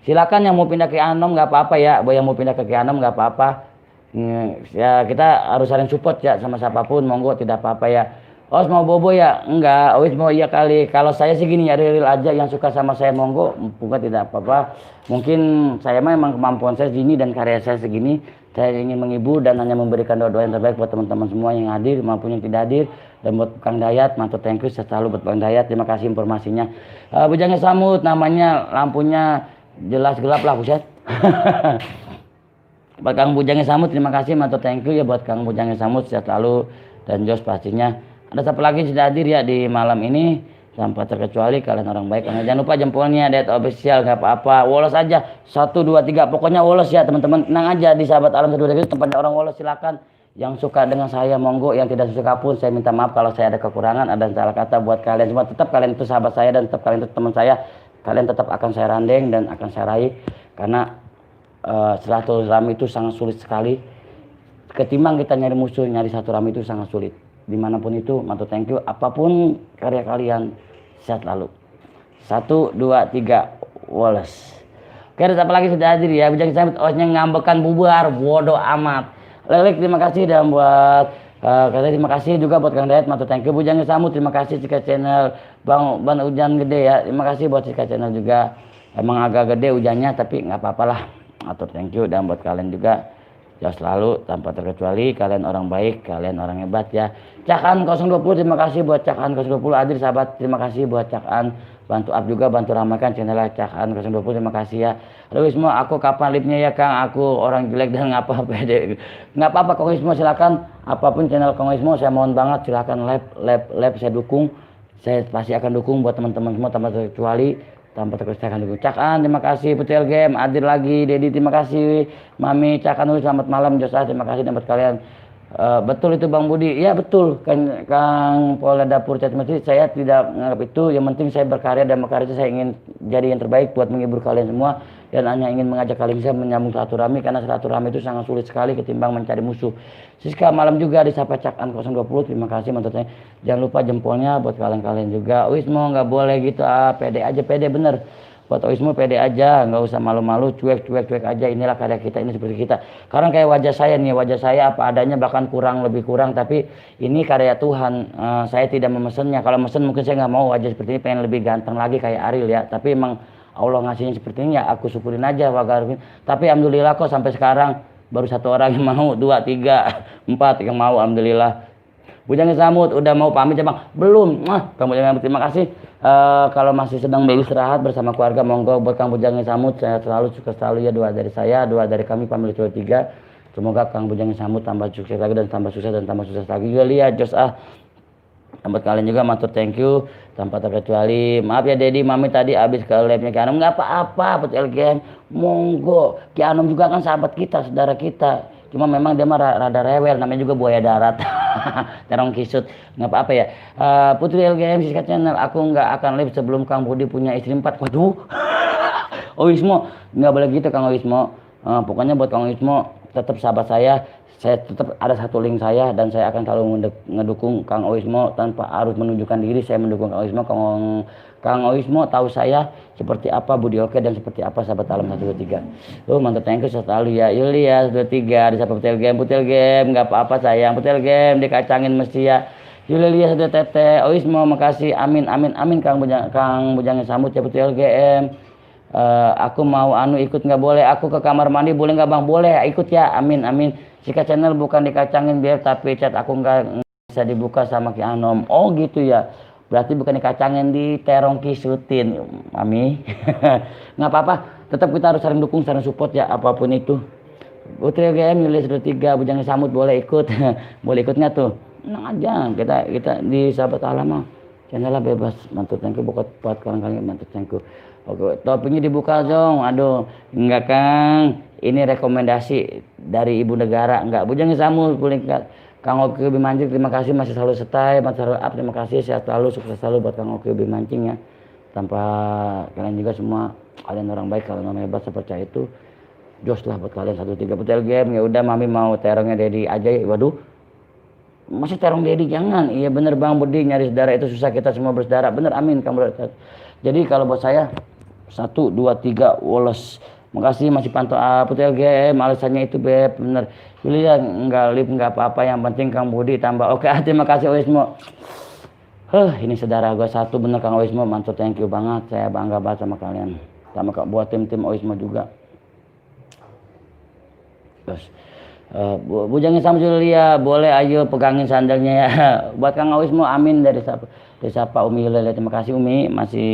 Silakan yang mau pindah ke Anom nggak apa-apa ya. Yang mau pindah ke Ki Anom nggak apa-apa. Ya kita harus saling support ya sama siapapun monggo tidak apa-apa ya. Mau bobo ya? Enggak, mau iya kali. Kalau saya sih gini ya, real aja yang suka sama saya monggo, bukan tidak apa-apa. Mungkin saya memang kemampuan saya segini dan karya saya segini. Saya ingin menghibur dan hanya memberikan doa-doa yang terbaik buat teman-teman semua yang hadir maupun yang tidak hadir. Dan buat Kang Dayat, mantap thank you selalu buat Kang Dayat. Terima kasih informasinya. Bujangi Samut namanya lampunya jelas gelap lah buset. Buat Kang Bujangi Samut terima kasih mantap thank you ya buat Kang Bujangi Samut sehat selalu dan Jos pastinya. Ada siapa lagi sudah hadir ya di malam ini tanpa terkecuali kalian orang baik. Jangan lupa jempolnya Date official nggak apa-apa. Wolos aja 1 2 3 pokoknya wolos ya teman-teman. Tenang aja di Sahabat Alam 123 tempatnya orang wolos silakan. Yang suka dengan saya monggo, yang tidak suka pun saya minta maaf kalau saya ada kekurangan, ada salah kata buat kalian semua. Tetap kalian itu sahabat saya dan tetap kalian itu teman saya. Kalian tetap akan saya randeng dan akan saya raih karena silaturahmi itu sangat sulit sekali. Ketimbang kita nyari musuh, nyari satu rahmi itu sangat sulit. Dimanapun itu, mantap thank you. Apapun karya kalian, sehat lalu. 1 2 3 woles. Oke, ada apa lagi sudah hadir ya? Bujangi Samut osnya ngambekan bubar, bodoh amat. Lelek terima kasih dan buat Katanya terima kasih juga buat Kang Dayat, matur thank you. Bujang Samu terima kasih Cika Channel. Bang hujan gede ya, terima kasih buat Cika Channel juga. Emang agak gede hujannya tapi nggak apa-apa lah. Matur thank you, dan buat kalian juga jauh selalu tanpa terkecuali, kalian orang baik, kalian orang hebat ya. Cakan 020 terima kasih buat Cakan 020. Adil sahabat terima kasih buat Cakan, bantu up juga, bantu ramaikan channel Cakan 020, terima kasih ya. Aduh Wismo, aku kapan live-nya ya Kang, aku orang jelek dan ngapa pede. Nggak apa-apa Kang Wismo, silakan apapun channel Kang Wismo, saya mohon banget silakan live saya dukung, saya pasti akan dukung buat teman-teman semua tanpa terkecuali, tanpa terkecuali dukung. Cakan terima kasih, Putel Game Adil lagi, Dedi terima kasih, Mami Cakan dulu selamat malam, Josa terima kasih, dan buat kalian. Betul itu Bang Budi, ya betul Kang Polda Dapur Chatmesti, saya tidak menganggap itu, yang penting saya berkarya, dan berkarya itu saya ingin jadi yang terbaik buat menghibur kalian semua, dan hanya ingin mengajak kalian bisa menyambung silaturahmi, karena silaturahmi itu sangat sulit sekali ketimbang mencari musuh. Siska malam juga disapa Cakan 020, terima kasih mantunya, jangan lupa jempolnya buat kalian juga. Wismo nggak boleh gitu, pede aja, pede bener. Buat Oismo pede aja, nggak usah malu-malu, cuek aja, inilah karya kita, ini seperti kita. Karena kayak wajah saya nih, wajah saya apa adanya, bahkan lebih kurang, tapi ini karya Tuhan. Saya tidak memesennya, kalau mesen mungkin saya nggak mau wajah seperti ini, pengen lebih ganteng lagi kayak Ariel ya, tapi emang Allah ngasihnya seperti ini ya, aku syukurin aja. Tapi alhamdulillah kok sampai sekarang baru 1 orang yang mau, 2, 3, 4 yang mau, alhamdulillah. Bujang Samut udah mau pamit ya Bang? Belum. Kang Bujang Samut terima kasih. Kalau masih sedang beristirahat bersama keluarga, monggo buat Kang Bujang Samut, saya selalu sukses selalu ya, doa dari saya, doa dari kami pamit 23. Semoga Kang Bujang Samut tambah sukses lagi, dan tambah sukses lagi. Yulia Jos buat kalian juga matur thank you tanpa terkecuali. Maaf ya Dedi, Mami tadi habis ke labnya Ki Anom, nggak apa-apa buat LGM, monggo. Ki Anom juga kan sahabat kita, saudara kita, cuma memang dia mah rada rewel, namanya juga buaya darat. Terong kisut, nggak apa-apa ya. Putri LGM Siska Channel, aku nggak akan live sebelum Kang Budi punya istri 4. Waduh. Oismo nggak boleh gitu Kang Oismo. Pokoknya buat Kang Oismo tetap sahabat saya tetap ada satu link saya, dan saya akan selalu ngedukung Kang Oismo tanpa harus menunjukkan diri. Saya mendukung Kang Oismo. Kang Oismo tahu saya seperti apa, Budi Oke, dan seperti apa sahabat alam 123. Mantap, thank you selalu ya. Yulia 23 di siapa Putel Game nggak apa-apa sayang, Putel Game dikacangin mesti ya. Yulia sudah tete, Oismo makasih, amin Kang Bujang Samut ya Putel Game. Aku mau ikut nggak boleh, aku ke kamar mandi boleh nggak Bang? Boleh, ikut ya, amin. Siska Channel bukan dikacangin biar, tapi chat aku nggak bisa dibuka sama Ki Anom. Oh gitu ya, berarti bukan dikacangin, di terong kisutin, Mami. Nggak apa-apa, tetap kita harus saling dukung, saling support ya, apapun itu. Putri GM Yulia 23 Bujang Samut boleh ikut. Boleh ikut nggak tuh? Tenang aja, kita di sahabat alam channelnya bebas. Mantap thank you buat kalian, mantap thank you. Oke, topiknya dibuka dong. Aduh, enggak Kang. Ini rekomendasi dari Ibu Negara, enggak. Bujang Samut boleh Kang Oki Lebih Mancing, terima kasih masih selalu stay, masih selalu up, terima kasih, sehat selalu, sukses selalu buat Kang Oki Lebih Mancing ya. Tanpa kalian juga semua, kalian orang baik, kalian orang hebat, saya percaya itu. Jos lah buat kalian 13 Putel Game. Ya udah, Mami mau terongnya Dedi aja ya. Waduh, masih terong Dedi jangan. Iya bener Bang Budi, nyari saudara itu susah, kita semua bersaudara. Bener, amin Kang. Jadi kalau buat saya 1, 2, 3 woles. Makasih masih pantau Putel Game, alasannya itu Beb, bener. Julia enggak lip enggak apa-apa, yang penting Kang Budi tambah. Oke, terima kasih Oismo. Ini saudara gua 1 bener Kang Oismo, mantap, thank you banget. Saya bangga banget sama kalian. Sama buat tim Oismo juga. Terus Bujangin sama Julia, boleh ayo pegangin sandalnya ya. Buat Kang Oismo, amin dari siapa Umi Yulia, terima kasih Umi masih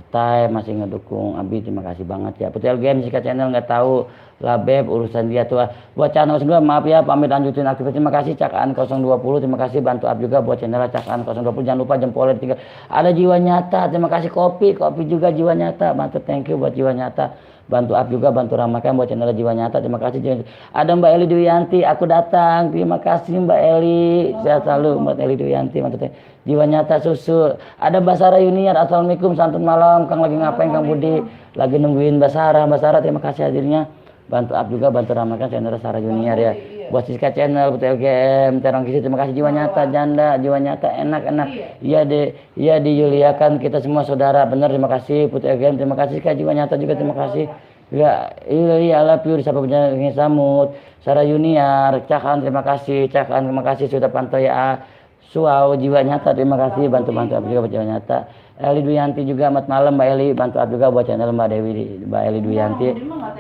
stay, masih ngedukung Abi, terima kasih banget ya. Putel Game Siska Channel nggak tahu lah Beb, urusan dia tuh. Buat channel 02 maaf ya, pamit lanjutin aktivitas. Terima kasih Cakan 020, terima kasih bantu up juga buat channel Cakan 020. Jangan lupa jempolnya 3. Ada Jiwa Nyata, terima kasih kopi juga Jiwa Nyata, mantap, thank you buat Jiwa Nyata. Bantu up juga, bantu ramaikan buat channel Jiwa Nyata, terima kasih. Ada Mbak Eli Dwiyanti, aku datang, terima kasih Mbak Eli, sehat selalu Mbak Eli Dwiyanti, mantap. Jiwa Nyata susu. Ada Basara Yuniar, assalamualaikum, santun malam. Kang lagi ngapain Kang Budi? Lagi nungguin Basara, terima kasih hadirnya. Bantu up juga, bantu ramaikan channel Basara Yuniar ya. Buat Siska Channel, Putel GM, Terong Kisi, terima kasih. Jiwa Nyata, janda, Jiwa Nyata, enak. Iya di Yulia kan kita semua saudara, bener, terima kasih Putel GM, terima kasih Siska, Jiwa Nyata juga terima kasih. Ya, iya, love you, siapa punya samut. Sarah Junior, Cakan terima kasih, Cakan terima kasih sudah pantau ya. Suau jiwa nyata terima kasih bantu-bantu up juga buat jiwa nyata. Eli Duyanti juga selamat malam Mbak Eli, bantu up juga buat channel Mbak Dewi, Mbak Eli Duyanti.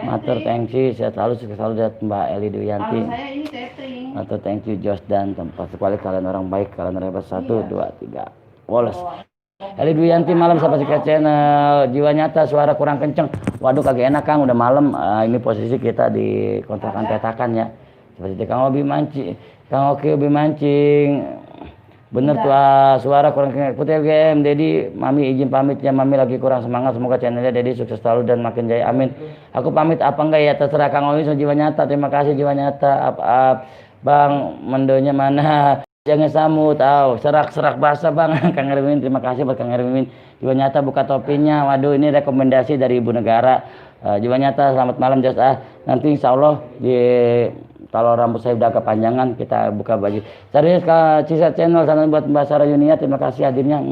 Matur thank you, sehat selalu sukses selalu buat Mbak Eli Duyanti. Kalau saya ini catering. Matur thank you Jos dan tempat sekali kalian orang baik, kalian hebat 1 2 3. Woles. Eli Duyanti malam sahabat Sika channel, jiwa nyata suara kurang kenceng. Waduh kagak enak Kang, udah malam. Ini posisi kita di kontrakan petakan ya. Seperti Kang Obi mancing, Kang Oki Obi mancing. Bener tuh suara kurang kenceng. Putih game, Dedi, Mami izin pamit ya, Mami lagi kurang semangat. Semoga channelnya Dedi sukses selalu dan makin jaya. Amin. Aku pamit apa enggak ya, terserah Kang Obi. Jiwa nyata, terima kasih jiwa nyata. Up. Bang, mendonya mana? Jangan samut, serak basah Bang. Kang Erwin, terima kasih buat Kang Erwin. Jiwa nyata buka topinya. Waduh, ini rekomendasi dari Ibu Negara. Jiwa nyata, selamat malam Jos. Nanti insya Allah kalau rambut saya udah kepanjangan kita buka baju. Serius Kak Cisa channel sana buat Mbak Sarah Junior, terima kasih hadirnya.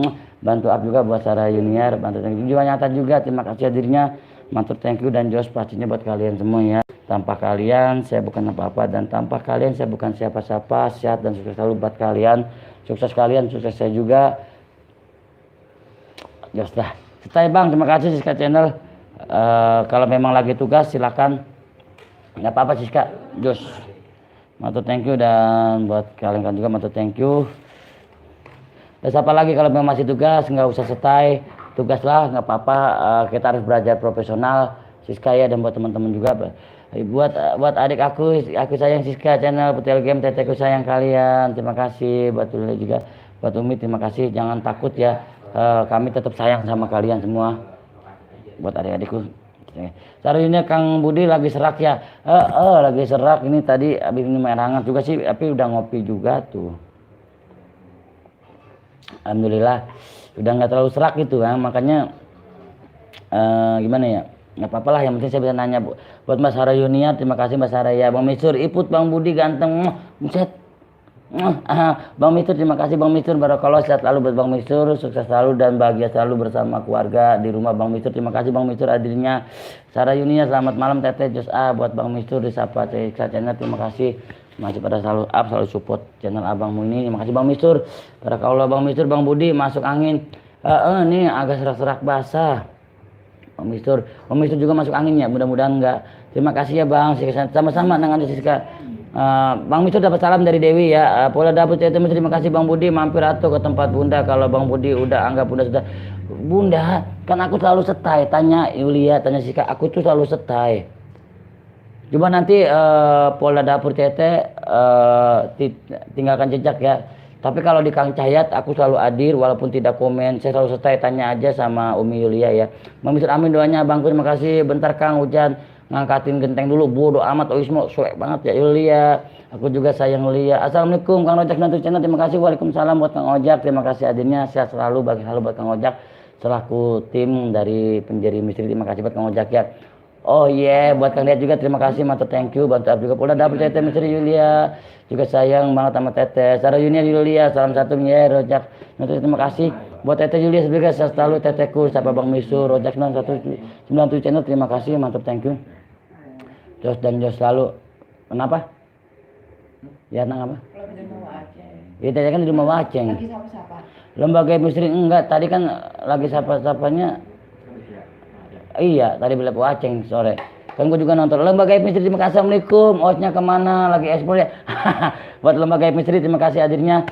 Bantu up juga buat Sarah Junior, bantu jiwa nyata juga, terima kasih hadirnya. Matur thank you dan Jos pastinya buat kalian semua ya. Tanpa kalian saya bukan apa-apa dan tanpa kalian saya bukan siapa-siapa. Sehat dan sukses selalu buat kalian. Sukses kalian, sukses saya juga. Jos dah. Stay Bang, terima kasih Siska channel. Kalau memang lagi tugas silakan. Nggak apa-apa Siska. Jos. Matur thank you dan buat kalian kan juga matur thank you. Dan siapa lagi kalau memang masih tugas nggak usah stay. Tugas lah nggak apa-apa. Kita harus belajar profesional. Siska ya dan buat teman-teman juga. Buat adik aku sayang Siska channel Petel Game, teteku sayang kalian, terima kasih. Buat Lili juga, buat Umi terima kasih. Jangan takut ya, kami tetap sayang sama kalian semua. Buat adik-adikku. Hari ini Kang Budi lagi serak ya, lagi serak ini tadi abis ini main hangat juga sih, tapi udah ngopi juga tuh. Alhamdulillah, udah nggak terlalu serak gitu kan, makanya gimana ya? Nggak apa-apa lah, yang penting saya bisa nanya buat Mbak Sarah Junior, terima kasih Mbak Sarah ya. Bang Misur, Iput, Bang Budi ganteng, buset. Bang Misur, terima kasih Bang Misur, barakallah, sehat selalu buat Bang Misur, sukses selalu dan bahagia selalu bersama keluarga di rumah Bang Misur. Terima kasih Bang Misur hadirnya. Sarah Junior, selamat malam Teteh Jos buat Bang Misur di Sapa Ceksa channel, terima kasih. Masih pada selalu up, selalu support channel abangmu ini. Terima kasih Bang Misur, barakallah Bang Misur. Bang Budi masuk angin. Ini agak serak-serak basah. Bang Mistur juga masuk angin ya, mudah-mudahan enggak. Terima kasih ya Bang, sama-sama dengan Siska. Bang Mistur dapat salam dari Dewi ya. Pola dapur terima kasih Bang Budi, mampir atau ke tempat Bunda kalau Bang Budi udah anggap Bunda sudah. Bunda, kan aku selalu setai, tanya Yulia, tanya Siska, aku tuh selalu setai. Coba nanti Pola dapur tinggalkan jejak ya. Tapi kalau di Kang Cahyat aku selalu hadir walaupun tidak komen. Saya selalu setai, tanya aja sama Umi Yulia ya. Bang Mistur amin doanya Bangku, terima kasih. Bentar Kang hujan ngangkatin genteng dulu. Bodoh amat Oismo, suek banget ya Yulia. Aku juga sayang Yulia. Assalamualaikum Kang Ojak Nantu channel, terima kasih. Waalaikumsalam buat Kang Ojak, terima kasih hadirnya. Sehat selalu, bagi selalu buat Kang Ojak selaku tim dari Penjari Misteri. Terima kasih buat Kang Ojak ya. Oh iya, buat Kang Liat juga terima kasih, matur thank you, bantu up juga. Pola dapur Teteh Misteri Yulia juga sayang banget sama Teteh. Sarah Junior Yulia, salam satu ya Rojak. Terima kasih buat Teteh Yulia sebagai saya selalu Tetehku, siapa Bang Misur, Rojak 197 channel, terima kasih, mantap thank you. Jos dan Jos selalu. Kenapa? Ya nang apa? Iya tadi kan di rumah Waceng. Lagi siapa-siapa? Lembaga Misteri enggak, tadi kan lagi siapa-siapanya. Iya, tadi beli Waceng sore. Kan gue juga nonton Lembaga Misteri, terima kasih. Assalamualaikum. Osnya kemana? Lagi ekspor ya. Buat Lembaga Misteri terima kasih hadirnya.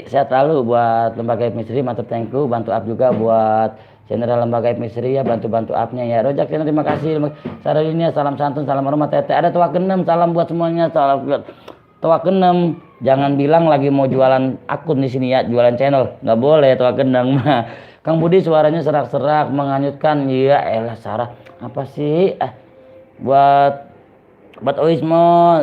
Sehat selalu buat Lembaga Misteri, mantap thank you. Bantu up juga buat channel Lembaga Misteri ya, bantu upnya ya. Rojak channel terima kasih. Sarah ini salam santun, salam hormat Teteh. Ada Tua Kenem, salam buat semuanya. Salam buat Tua Kenem. Jangan bilang lagi mau jualan akun di sini ya, jualan channel. Nggak boleh Tua Kenem. Kang Budi suaranya serak-serak, menganyutkan. Iya, elah Sarah. Apa sih? Buat Oismo,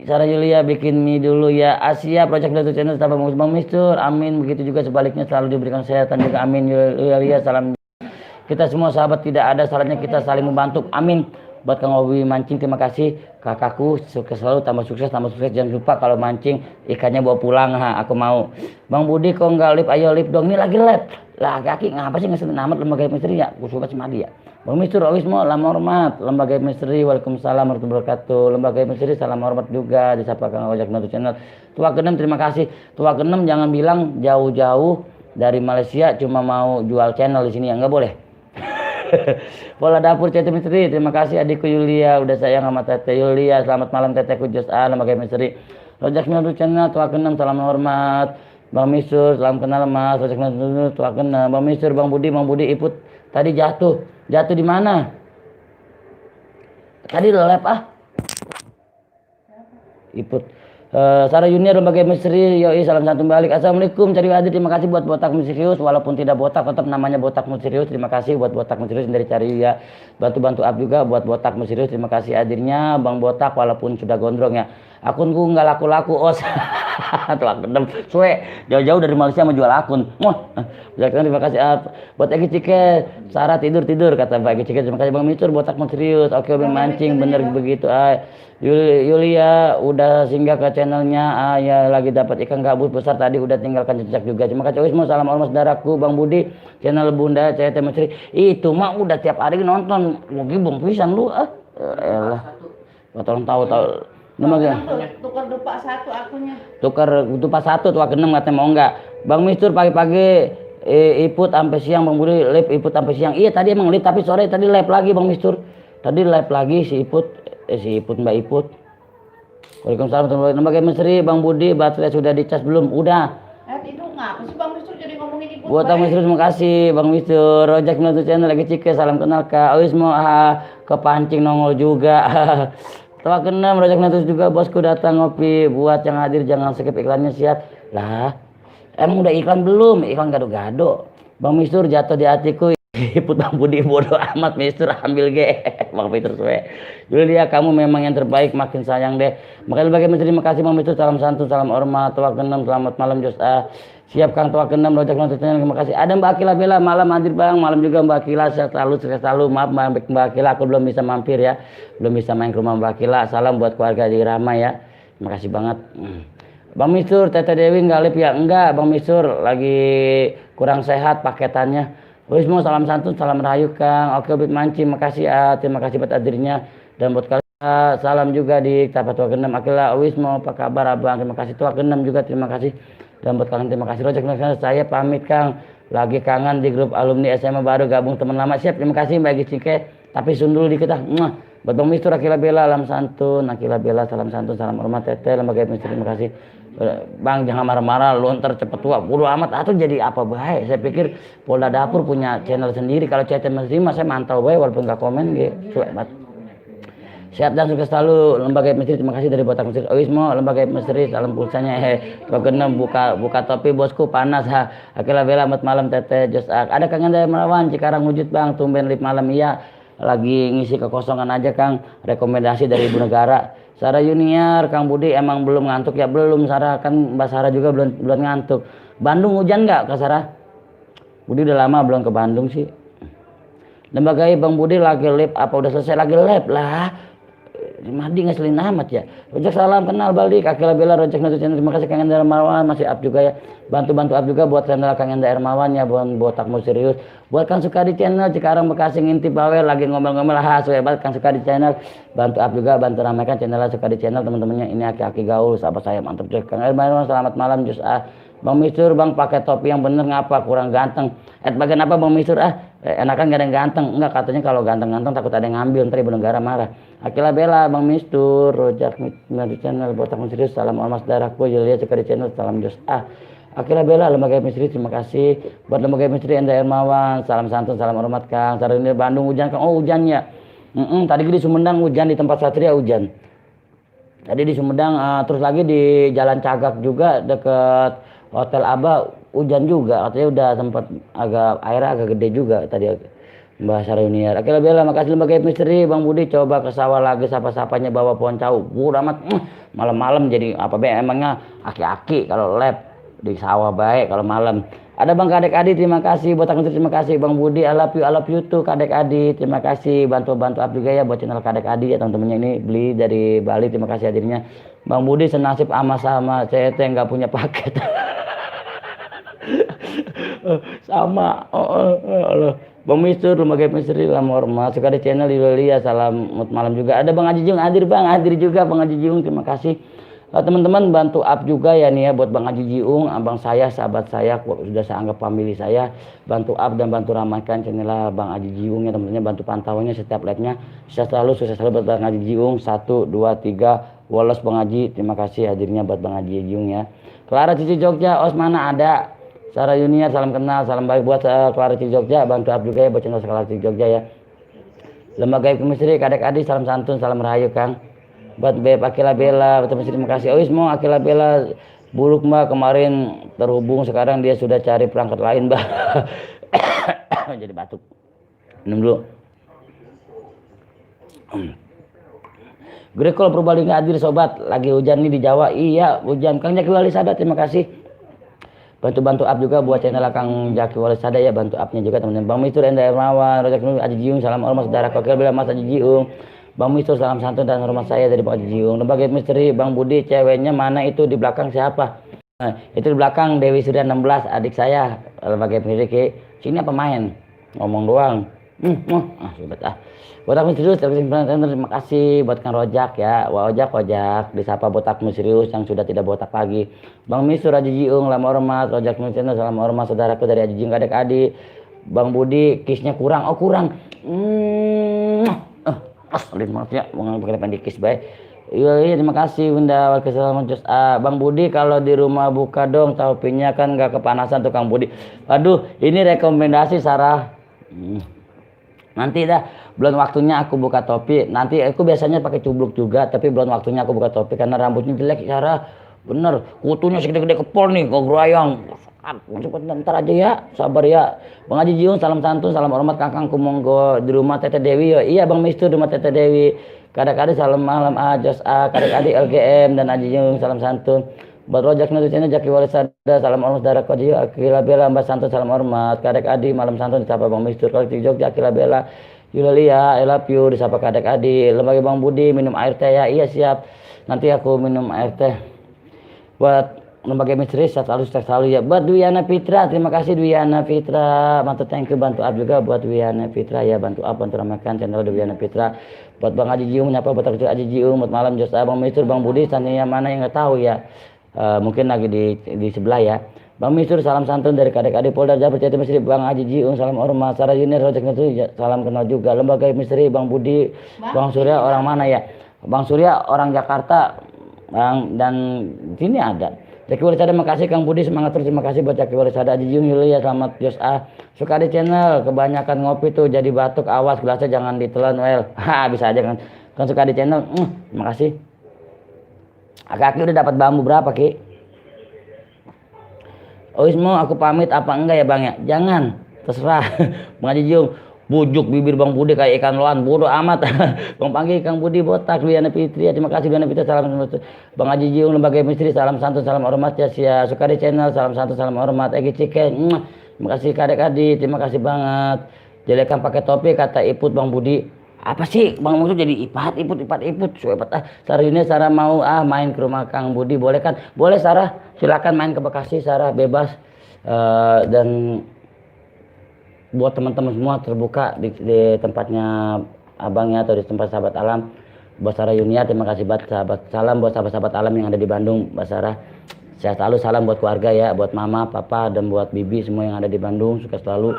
Sarah Yulia bikin mie dulu ya. Asia Project Datu channel tambah Bang Mistur. Amin. Begitu juga sebaliknya selalu diberikan kesehatan juga. Amin. Yulia salam. Kita semua sahabat, tidak ada salahnya kita saling membantu. Amin. Buat Kang Obi mancing terima kasih. Kakakku sukses selalu, tambah sukses. Jangan lupa kalau mancing ikannya bawa pulang. Ha, aku mau. Bang Budi kok nggak live? Ayo live dong. Ini lagi live. Lah kaki ngapa sih ngeselin amat lembaga misteri ya? Kusubat semadi ya. Bang Mistur, Awismo, lama hormat. Lembaga misteri, waalaikumsalam warahmatullahi wabarakatuh. Lembaga misteri, salam hormat juga. Disapa Kang Ojek Natu Channel. Tua Kenem, terima kasih. Tua Kenem jangan bilang jauh-jauh dari Malaysia cuma mau jual channel di sini ya, nggak boleh. Pola dapur Tete Misteri, terima kasih adikku Yulia, udah sayang sama Tete Yulia. Selamat malam Teteku Jos A, Lembaga Misteri. Ojek Natu Channel, Tua Kenem, salam hormat. Bang Mistur, salam kenal Mas. Ojek Natu, Tua Kenem. Bang Mistur, Bang Budi Iput. Tadi jatuh di mana? Tadi lep Iput. Sarah Junior Lembaga Misteri, yoi salam santun balik. Assalamualaikum, Cari Wadi, terima kasih buat botak misterius, walaupun tidak botak tetap namanya botak misterius. Terima kasih buat botak misterius dari Cari ya. Bantu up juga buat botak misterius. Terima kasih hadirnya Bang Botak walaupun sudah gondrong ya. Akunku nggak laku-laku os. Telah kedem suwe jauh-jauh dari Malaysia menjual akun. Terima kasih buat Egi Cike. Sarah tidur kata Pak Egi Cike. Terima kasih Bang Micur botak misterius. Oke mancing bener begitu. Yulia udah singgah ke channelnya. Ya lagi dapat ikan gabus besar tadi udah tinggalkan jejak juga. Terima kasih Wismo, salam hormat saudaraku. Bang Budi channel Bunda CT Misteri itu mah udah tiap hari nonton. Lagi bong pisan lu elah. Tolong tahu namanya tukar dupa satu akunnya. Tukar dupa satu Tua Kenem katanya mau enggak. Bang Mistur pagi-pagi Iput sampai siang. Bang Budi live Iput sampai siang. Iya tadi emang live tapi sore tadi live lagi Bang Mistur. Tadi live lagi si Iput Mbak Iput. Waalaikumsalam Lembaga Misteri. Bang Budi baterai sudah dicas belum? Udah. Itu ngapa sih Bang Mistur jadi ngomongin Iput? Buat Bang Mistur terima kasih Bang Mistur. Rojak Natu Channel lagi Cike salam kenal Kak. Awis mau kepancing nongol juga. Tua Kenem Rojak Natu juga bosku datang ngopi. Buat yang hadir jangan skip iklannya siap. Lah emang udah iklan belum? Iklan gado-gado. Bang Mistur jatuh di hatiku. Iput Bang Budi bodoh amat Mistur ambil Bang Mistur suwe. Yulia kamu memang yang terbaik makin sayang deh. Makanya bagaimana terima kasih Bang Mistur, salam santun salam hormat. Tua Kenem selamat malam Jos A. Siap Kang Tua Kenem Rojak Natu Channel terima kasih. Ada Mbak Akila Bella malam hadir Bang. Malam juga Mbak Akila sukses selalu. Maaf Mbak Akila aku belum bisa mampir ya. Belum bisa main ke rumah Mbak Akila. Salam buat keluarga di Rama ya. Terima kasih banget. Bang Mistur Tete Dewi nggak live ya? Enggak Bang Mistur lagi kurang sehat paketannya. Wismo salam santun salam rahayu Kang. Oke Bit mancing makasih terima kasih buat hadirnya dan buat kalian salam juga di Tapa Tua Kenem. Akila Wismo apa kabar Abang, terima kasih. Tua Kenem juga terima kasih dan buat kalian terima kasih. Rojak saya pamit Kang, lagi kangen di grup alumni SMA baru gabung teman lama. Siap terima kasih Mbak Gicike tapi sundul dikit buat Bang Mistur Akila Bella salam santun. Akila Bella salam santun salam hormat Tete Lembaga Misteri terima kasih. Bang jangan marah-marah lu ntar cepet tua bodo amat atau jadi apa baik. Saya pikir Polda Dapur punya channel sendiri. Kalau CT Misteri mah saya mantau baik walaupun gak komen gitu. Sehat dan sukses selalu Lembaga Misteri terima kasih dari botak Misteri. Wismo Lembaga Misteri salam pulsanya Tua Kenem buka topi bosku panas Akila Bella malam Tete Jos A. Ada Kang Enda Melawan Cikarang wujud Bang tumben lip malam iya lagi ngisi kekosongan aja Kang rekomendasi dari Ibu Negara. Sarah Junior, Kang Budi emang belum ngantuk ya? Belum Sarah, kan Mbak Sarah juga belum ngantuk. Bandung hujan nggak Kak Sarah? Budi udah lama belum ke Bandung sih. Lembaga Bang Budi lagi live apa udah selesai lagi live lah? Madi ngeselin amat ya. Rojak salam kenal balik Akila Bella Rojak Natu Channel terima kasih Kang Enda Hermawan masih up juga ya. Bantu up juga buat channel Kang Enda Hermawan ya buat botak misterius. Buat Kang Sukadi Channel Cikarang Bekasi ngintip bawel lagi ngomel-ngomel hebat Kang Sukadi Channel bantu up juga bantu ramaikan channel Sukadi Channel teman-temannya ini aki-aki gaul sahabat saya mantap juga. Kang Hermawan selamat malam Jos A. Bang Mistur Bang pakai topi yang bener ngapa kurang ganteng. Bagian apa Bang Mistur enakan gak ada yang ganteng. Enggak katanya kalau ganteng-ganteng takut ada yang ngambil ntar Ibu Negara marah. Akila Bella Bang Mistur Rojak Natu Channel botak misterius salam hormat saudaraku Yulia Sukadi Channel salam Jos A. Akila Bella Lembaga Misteri terima kasih buat Lembaga Misteri Enda Hermawan salam santun salam hormat Kang. Sarah ini Bandung hujan Kang. Oh hujannya tadi di Sumedang hujan di tempat Satria hujan tadi di Sumedang terus lagi di Jalan Cagak juga deket Hotel Aba hujan juga katanya udah tempat airnya agak gede juga tadi Mbak Sarah Junior. Akila Bella makasih Lembaga Misteri. Bang Budi coba ke sawah lagi sapa-sapanya bawa pohon cau. Bodo amat malam-malam jadi apa be emangnya aki-aki kalau lab di sawah baik kalau malam. Ada Bang Kadek Adi, terima kasih buat akun, terima kasih Bang Budi, I love you tuh Kadek Adi, terima kasih bantu up juga ya buat channel Kadek Adi ya teman-temannya, ini beli dari Bali, terima kasih hadirnya. Bang Budi senasib sama saya teh nggak punya paket. Sama Allah. Bang Mistur, Lembaga Misteri, Lama Hormat, suka di channel Lilia, salam malam juga. Ada Bang Haji Jung hadir Bang, hadir juga Bang Haji Jung, terima kasih. Teman-teman bantu up juga ya nih ya buat Bang Haji Jiung, abang saya, sahabat saya, sudah saya anggap family saya. Bantu up dan bantu ramaikan channel Bang Haji Jiung ya teman-teman, bantu pantauannya setiap live-nya. Sukses selalu buat Bang Haji Jiung. 1 2 3 Wallace Bang Haji, terima kasih hadirnya buat Bang Haji Jiung ya. Clara Cici Jogja, Osmana ada. Sarah Yuniar, salam kenal, salam baik buat Clara Cici Jogja, bantu up juga ya buat channel Clara Cici Jogja ya. Lembaga Misteri, Kadek Adi, salam santun, salam rahayu Kang. Buat Beb Akila Bella, terima kasih. Oismo Akila Bella, buruk Mbak, kemarin terhubung, sekarang dia sudah cari perangkat lain Mbak. Jadi batuk. Minum dulu. Grekol Purbalingga hadir sobat, lagi hujan nih di Jawa. Iya hujan. Kang Jaki Wali Sada, terima kasih. Bantu up juga buat channel Kang Jaki Wali Sada ya, bantu upnya juga teman-teman. Bang Mistur, Enda Hermawan, Rojak Nur, Haji Jiung, salam hormat saudara kokil Bella Mas Haji Jiung. Bang Mistur, salam santun dan hormat saya dari Bang Haji Jiung. Lembaga Misteri, Bang Budi, ceweknya mana itu di belakang siapa? Itu di belakang Dewi Surya 16, adik saya. Lembaga Misteri, sini apa main? Ngomong doang. Sudah. Buat aku serius, terima kasih buat Kang Rojak ya. Wah ojak disapa botak misterius yang sudah tidak botak lagi. Bang Mistur, Haji Jiung, lama hormat, Rojak misterius, salam hormat saudaraku dari Haji Jiung Kadek Adi. Bang Budi, kisnya kurang. Oh kurang. Maaf ya, mau pakai pendikis baik. Iya, terima kasih Bunda. Bang Budi, kalau di rumah buka dong topinya, kan nggak kepanasan tuh Kang Budi. Aduh, ini rekomendasi Sarah. Nanti dah belum waktunya aku buka topi. Nanti aku biasanya pakai cubluk juga, tapi belum waktunya aku buka topi karena rambutnya jelek Sarah. Bener, kutunya segede-gede kepol nih, kok gerayang. Ntar aja ya, sabar ya. Bang Haji Jiung, salam santun, salam hormat Kakang Kumonggo di rumah Tete Dewi ya. Iya Bang Mistur di rumah Tete Dewi. Kadek-kadek salam malam Jos Kadek-kadek LGM dan Haji Jiung, salam santun. Buat Rojak Nutusinya Jaki Wali Sada, salam hormat saudara Kodio Akila Bella, Mbak Santun, salam hormat. Kadek Adi malam santun disapa Bang Mistur. Kalau di Jogja Akila Bella, Yulia, I love you disapa Kadek Adi. Lembaga Bang Budi, minum air teh ya. Iya siap. Nanti aku minum air teh. Buat Lembaga Misteri selalu ya. Buat Dwiana Fitra, terima kasih Dwiana Fitra, bantu thank you, bantu up juga buat Dwiana Fitra ya, bantu up, bantu ramaikan channel Dwiana Fitra. Buat Bang Haji Jiung, nyapa buat Haji Jiung, buat malam Jos Bang Mistur, Bang Budi, sananya mana yang nggak tahu ya, mungkin lagi di sebelah ya. Bang Mistur, salam santun dari Kadek Adi Polda Jabar Jati Misteri, Bang Haji Jiung, salam hormat. Sarah Yunir, Rojak itu salam kenal juga. Lembaga Misteri, Bang Budi, Bang Surya orang mana ya? Bang Surya orang Jakarta, dan sini ada. Jaki Wali Sada, makasih Kang Budi, semangat terus, terima kasih buat Jaki Wali Sada. Haji Jiung Yulia, selamat Jos suka di channel, kebanyakan ngopi tuh jadi batuk, awas gelasnya jangan ditelan well. Bisa aja kan suka di channel. Terima kasih. Aki udah dapat bambu berapa Ki? Oismo, aku pamit apa enggak ya Bang ya? Jangan, terserah. Bang Haji Jiung, bujuk bibir Bang Budi kayak ikan loan, bodoh amat. Bang Panggi, Kang Budi botak, Dwiana Fitri, terima kasih Dwiana Fitri, salam Bang Haji Jiung, Lembaga Misteri, salam santun, salam hormat ya. Suka di channel, salam santun, salam hormat. Egi Ciken, terima kasih Kadek Adi, terima kasih banget. Jelekan pakai topi kata Iput Bang Budi. Apa sih Bang Musuh jadi iput. Sarah ini Sarah mau main ke rumah Kang Budi, boleh kan? Boleh Sarah, silakan main ke Bekasi Sarah, bebas. Dan buat teman-teman semua terbuka di tempatnya abangnya atau di tempat sahabat alam. Buat Sarah Yunia, terima kasih buat salam buat sahabat-sahabat alam yang ada di Bandung, Mbak Sarah. Sehat selalu, salam buat keluarga ya, buat mama, papa, dan buat bibi semua yang ada di Bandung, sukses selalu.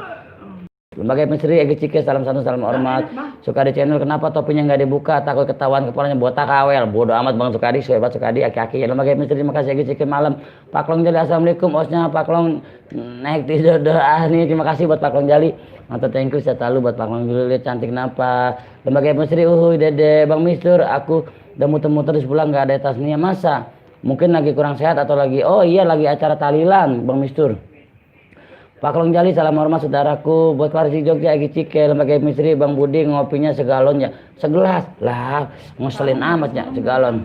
Lembaga Misteri, Egi Cike, salam santun, salam hormat. Sukadi channel, kenapa topinya nggak dibuka? Takut ketahuan kepalanya botak awel. Bodoh amat Bang Sukadi, hebat Sukadi, aki-aki. Lembaga Misteri, terima kasih Egi Cike malam. Pak Long Jali, assalamualaikum. Osnya Pak Long naik tidur doa nih. Terima kasih buat Pak Long Jali. Mantap, thank you, sehat selalu buat Pak Long Jali, cantik kenapa? Lembaga Misteri, dede Bang Mistur, aku udah muter-muter di sebelah nggak ada tasnya, masa? Mungkin lagi kurang sehat atau lagi, oh iya lagi acara tahlilan Bang Mistur. Pak Long Jali, salam hormat saudaraku. Buat Farsi Jogja, Egi Cike, Lembaga Misteri, Bang Budi, ngopinya segalon ya? Segelas lah, ngeselin amat ya segalon.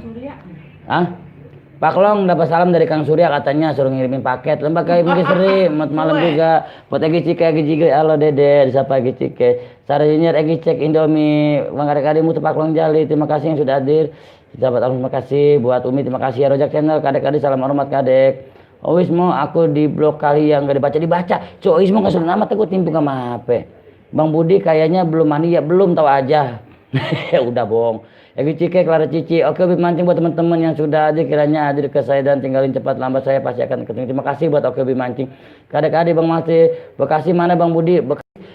Pak Long dapat salam dari Kang Surya katanya suruh ngirimin paket. Lembaga Ibu Sri, malam juga. Buat Egi Cike, Egi Cike, halo Dede, disapa Egi Cike. Sarah Junior, Egi Cek, Indomie, Bang Kadek Mutu Pak Long Jali, terima kasih yang sudah hadir. Sahabat terima kasih. Buat Umi, terima kasih ya. Rojak Channel, Kadek, salam hormat Kadek. Oismo, aku di blog kali yang gak dibaca. Oismo nggak sudah nama, aku timpu sama HP. Bang Budi kayaknya belum mandi ya, belum tahu aja. Ya udah bohong. Egi Cike, Clara Cici. Oke, Obi Mancing buat teman-teman yang sudah hadir, kiranya hadir ke saya dan tinggalin cepat lambat saya pasti akan ketemu. Terima kasih buat Oke Obi Mancing. Kadek Bang Masih. Bekasi mana Bang Budi?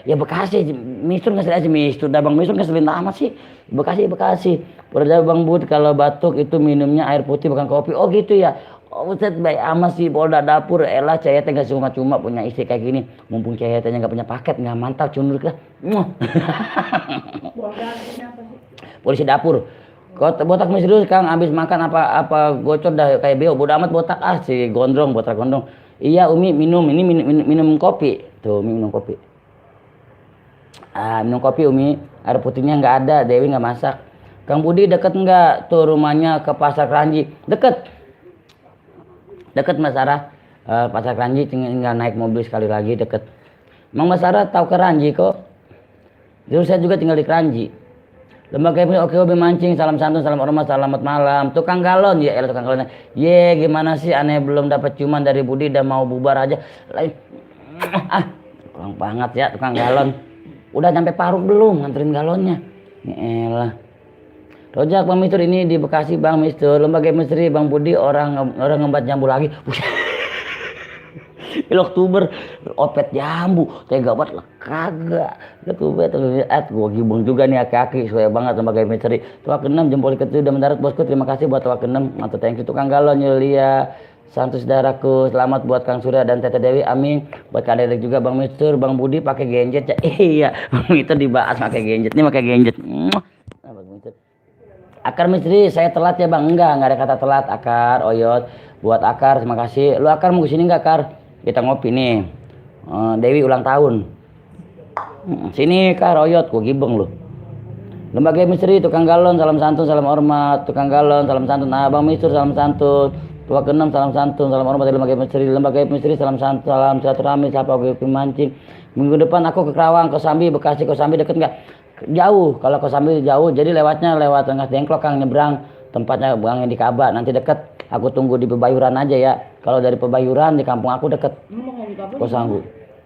Ya Bekasi. Mistur nggak aja Mistur. Dah Bang Mistur ngeselin amat sih. Bekasi. Udah Bang Budi kalau batuk itu minumnya air putih bukan kopi. Oh gitu ya. Oh, Ustaz baik amat sih Polda dapur. Elah Cahaya nggak cuma punya istri kayak gini. Mumpung Cahaya nggak punya paket, nggak mantap cundur kah? Polisi dapur. Botak misterius Kang habis makan apa gocor dah kayak beo. Bodo amat botak si gondrong, botak gondrong. Iya Umi minum minum kopi. Tuh Umi minum kopi. Minum kopi Umi. Air putihnya nggak ada, Dewi nggak masak. Kang Budi deket nggak tuh rumahnya ke Pasar Keranji? Deket Mas Sarah. Pasar Keranji tinggal naik mobil sekali lagi deket. Mang Mas Sarah tahu Keranji kok. Dulu saya juga tinggal di Keranji. Lembaga Oke Obi Mancing, salam santun, salam hormat, selamat malam. Tukang galon, ya elah tukang galon. Ye, gimana sih aneh belum dapat cuman dari Budi dan mau bubar aja. Kurang banget ya tukang galon. Udah sampai Paruk belum nganterin galonnya? Ya elah. Rojak Bang Mistur ini di Bekasi Bang Mistur. Lembaga Misteri Bang Budi orang ngembat jambu lagi. Oktober opet jambu tega banget lah kagak gua gibung juga nih aki-aki sesuai banget lembaga misteri. Tua ke-6 jempol ke-7 udah mendarat bosku, terima kasih buat tua ke-6 atau thank you tukang galon Yulia Santus saudaraku, selamat buat Kang Surya dan Tete Dewi, amin. Buat Kak Dedek juga Bang Mistur. Bang Budi pakai genjet ya. Iya itu dibahas pakai genjet, ini pakai genjet. Akar misteri saya telat ya Bang? Enggak ada kata telat. Akar Oyot buat Akar terima kasih. Lu Akar mau kesini enggak Akar? Kita ngopi nih. Dewi ulang tahun. Sini Kak Royot, gua gibeng lu. Lembaga Misteri, tukang galon, salam santun, salam hormat. Tukang galon, salam santun. Abang Mistur, salam santun. Tua ke-6, salam santun, salam hormat dari Lembaga Misteri. Lembaga Misteri, salam santun, salam silaturahmi, sapa Oke Obi Mancing. Minggu depan aku ke Kerawang, Kosambi, Bekasi. Kosambi deket nggak? Jauh. Kalau Kosambi jauh, jadi lewatnya lewat Tengah Dengklok Kang nyebrang. Tempatnya buangnya di Kaba, nanti deket. Aku tunggu di Pebayuran aja ya. Kalau dari Pebayuran di kampung aku deket. Kosambi.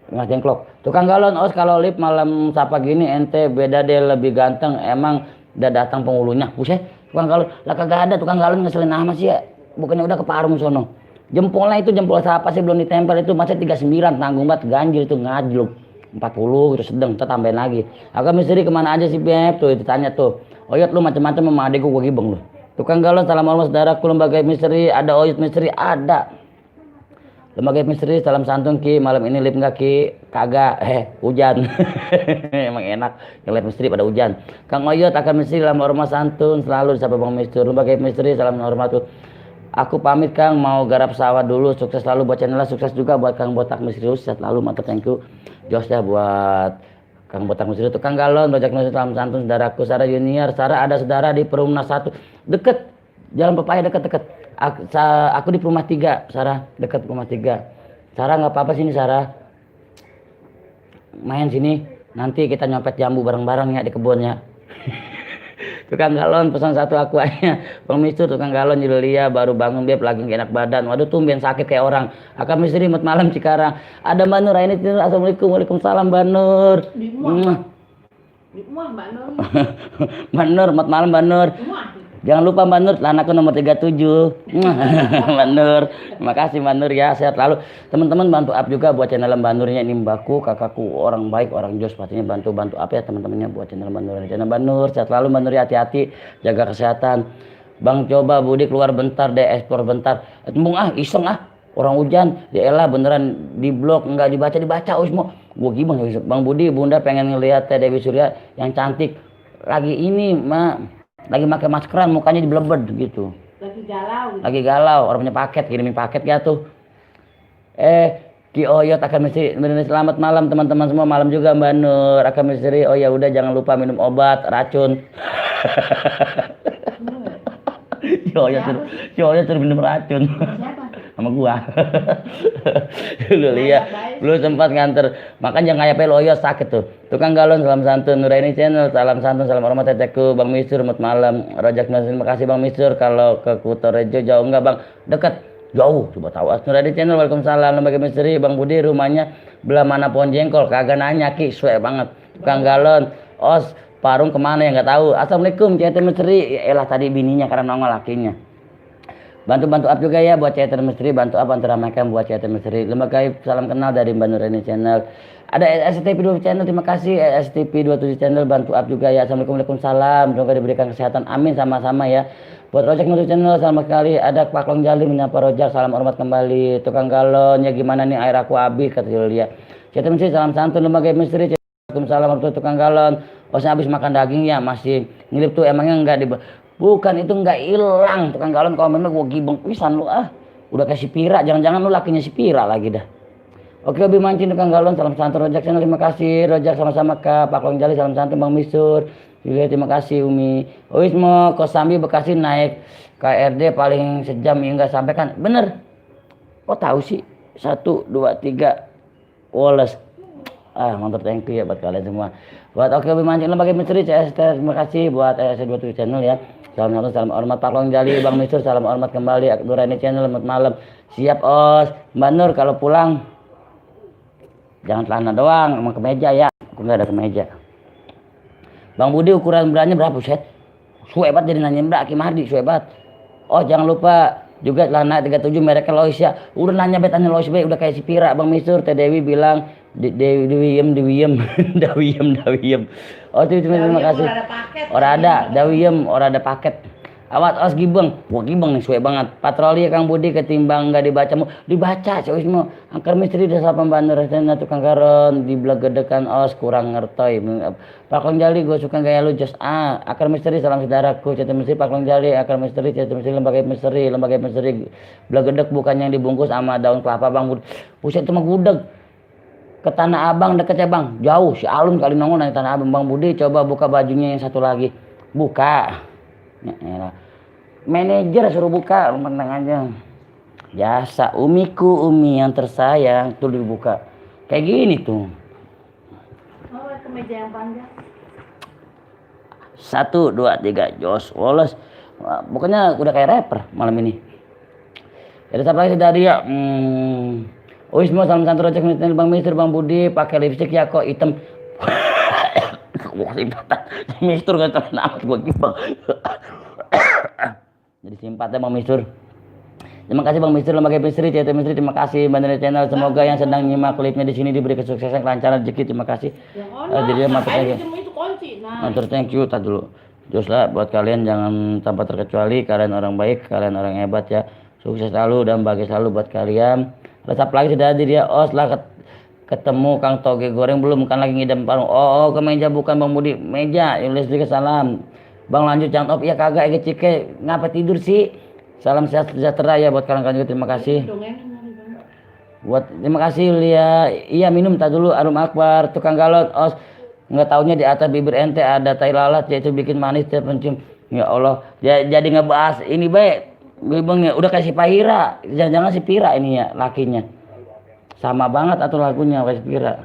Tengah Dengklok. Tukang galon, kalau lip malam sapa gini ente beda deh lebih ganteng. Emang udah datang penghulunya. Buset, tukang galon. Lah kagak ada tukang galon ngeselin amat sih ya. Bukannya udah ke Parung sono. Jempolnya itu jempol siapa sih belum ditempel itu masih 39 tanggung banget ganjil itu ngajluk. 40 itu sedang kita tambahin lagi. Agak misteri kemana aja sih Beb tuh ditanya tuh. Oyot lu macam-macam sama adek gua gibeng lu. Tukang galon salam hormat saudaraku. Lembaga misteri ada Oyot misteri ada. Lembaga misteri salam santun Ki. Malam ini lip enggak Ki? Kagak. Hujan. Emang enak yang lip misteri pada hujan. Kang Oyot akan misteri salam hormat santun selalu disapa Bang Mistur. Lembaga misteri salam hormat tuh. Aku pamit Kang mau garap sawah dulu. Sukses selalu buat channel, sukses juga buat Kang Botak Misterius. Sehat selalu mantap thank you. Jos ya buat Kang Botak Misterius. Tukang galon bajak nulis salam santun saudaraku. Sarah Junior. Sarah ada saudara di Perumnas 1 deket Jalan Pepaya deket. Aku di Perumah 3 Sarah deket Perumah 3. Sarah nggak apa-apa sini Sarah. Main sini. Nanti kita nyopet jambu bareng-bareng ya di kebunnya. Tukang galon pesan satu aku aja. Bang Mistur tukang galon Julia baru bangun Beb lagi gak enak badan. Waduh tumben sakit kayak orang. Akan misteri malam Cikarang. Ada Mbak Nur ini assalamualaikum. Waalaikumsalam Mbak Nur. Di rumah Mbak Nur. Mbak Nur malam Mbak Nur. Jangan lupa Mbak Nur, anakku nomor 37. Mbak Nur, terima kasih Mbak Nur ya, sehat selalu. Teman-teman bantu up juga buat channel Mbak Nurnya ini mbakku, kakakku, orang baik, orang jos pastinya bantu up ya teman-temannya buat channel Mbak Nur. Channel Mbak Nur, sehat selalu Mbak Nur, hati-hati, jaga kesehatan. Bang coba Budi keluar bentar deh, explore bentar. Tembung iseng orang hujan, ya elah beneran di blog nggak dibaca Usmo. Gua gimana Bang Budi, Bunda pengen ngelihat Teh Dewi Surya yang cantik. Lagi ini lagi pakai maskeran mukanya dibelebed gitu. Lagi galau, orang punya paket, kirimin paket ya tuh. Ki Oyot akan misteri selamat malam teman-teman semua, malam juga Mbak Nur akan misteri. Oh ya udah jangan lupa minum obat racun. Si Oya suruh minum racun. Siapa? Sama gua. Lu lihat, lu sempat nganter. Makanya ngayape lo Oya sakit tuh. Tukang galon salam santun, Nuraini Channel salam santun, salam hormat teteku, Bang Misur, selamat malam. Rojak terima kasih Bang Misur. Kalau ke Kutorejo jauh enggak Bang? Dekat. Jauh, coba tahu. Nuraini Channel, waalaikumsalam. Lembaga misteri, Bang Budi rumahnya belah mana pohon jengkol? Kagak nanya ki, suwe banget. Tukang galon, Os, Parung kemana ya nggak tahu. Assalamualaikum, CT Misteri. Elah tadi bininya karena nongol lakinya. Bantu up juga ya buat CT Misteri, bantu up antara mereka buat CT Misteri. Lembaga salam kenal dari Mbak Nuraini Channel. Ada STP 2 Channel, terima kasih. STP 27 Channel bantu up juga ya. Assalamualaikum, waalaikumsalam. Semoga diberikan kesehatan. Amin sama-sama ya. Buat Rojak Nurul Channel, selamat sekali. Ada Pak Long Jali menyapa Rojak, salam hormat kembali. Tukang galon, ya gimana nih air aku habis kata Yulia. CT Misteri salam santun, Lembaga Misteri. Waalaikumsalam warahmatullahi tukang galon. Osnya habis makan daging ya masih ngilip tuh, emangnya enggak bukan itu enggak hilang. Tukang galon komennya gua gibeng pisan lu ah. Udah kasih Pira, jangan-jangan lu lakinya si Pira lagi dah. Oke, lebih mancing tukang galon, salam santun Rojak Channel, terima kasih. Rojak sama-sama Kak, Pak Long Jali salam santun, Bang Misur. Juga terima kasih Umi. Oismo Kosambi Bekasi naik KRD paling sejam ya enggak sampai kan. Bener. Oh tahu sih. 1 2 3 Wallace. Mantap, thank you ya buat kalian semua. Buat Oke Lebih Mancing Lembaga Misteri CS, terima kasih buat CS27 Channel ya. Salam hormat Pak Long Jali, Bang Misur, salam hormat kembali. Nuraini Channel, selamat malam. Siap Os. Mbak Nur kalau pulang jangan celana doang, sama kemeja ya. Aku nggak ada kemeja. Bang Budi ukuran beranya berapa set? Suebat jadi nanya Mbak Kim Hardi, suebat. Oh jangan lupa juga celana 37 mereknya Lois ya. Udah nanya betanya Lois be, udah kayak si Pira. Bang Misur, Teh Dewi bilang Dawiem. Oh terima kasih. Orang ada Dawiem, orang ada paket. Awat Os Gibeng, wah Gibeng nih suwe banget. Patroli Kang Budi ketimbang nggak dibaca dibaca coy semua. Angker Misteri desa pembantu rasanya tukang garon di gedekan Os kurang ngertoy. Pak Long Jali gue suka gaya lu just Angker Misteri salam saudaraku CT Misteri Pak Long Jali Angker Misteri CT Misteri Lembaga Misteri gedek bukan yang dibungkus sama daun kelapa Bang Budi. Buset itu mah gudeg. Ke Tanah Abang deket ya Bang, jauh si Alun kali nongol dari Tanah Abang. Bang Budi coba buka bajunya yang satu lagi, buka. Manajer suruh buka, menang aja. Jasa Umiku, Umi yang tersayang tuh dibuka. Kayak gini tuh. Oh, kemeja yang panjang. 1 2 3 Jos Wallace. Bukannya udah kayak rapper malam ini. Ada siapa lagi dari ya? Oh semua salam santun Rojak Bang Mistur, Bang Budi pakai lipstick ya kok hitam. Wah simpatan. Mistur enggak tahu amat gua gibang. Jadi simpatnya Bang Mistur. Terima kasih Bang Mistur, Lembaga Misteri, CT Misteri, terima kasih Mbak Nuraini Channel. Semoga yang sedang nyimak klipnya di sini diberi kesuksesan, kelancaran rezeki. Terima kasih. Jadi matur aja. Matur thank you tak dulu. Terus lah buat kalian jangan tanpa terkecuali kalian orang baik, kalian orang hebat ya. Sukses selalu dan bahagia selalu buat kalian. Resap lagi sudah hadir ya. Oh setelah ketemu Kang Toge goreng belum kan lagi ngidam parung. Oh ke meja bukan Bang Budi. Meja. Yulis juga salam. Bang lanjut jangan op ya kagak ege cike ngapa tidur sih. Salam sejahtera ya buat kalian juga terima kasih. Terima kasih Lia. Iya minum tak dulu Arum Akbar tukang galon Os. Nggak taunya di atas bibir ente ada tai lalat yaitu bikin manis tiap pencium. Ya Allah. Jadi ngebahas ini baik. Bibengnya udah kayak si Pahira. Jangan-jangan si Pira ini ya lakinya. Sama banget atau lagunya kayak si Pira.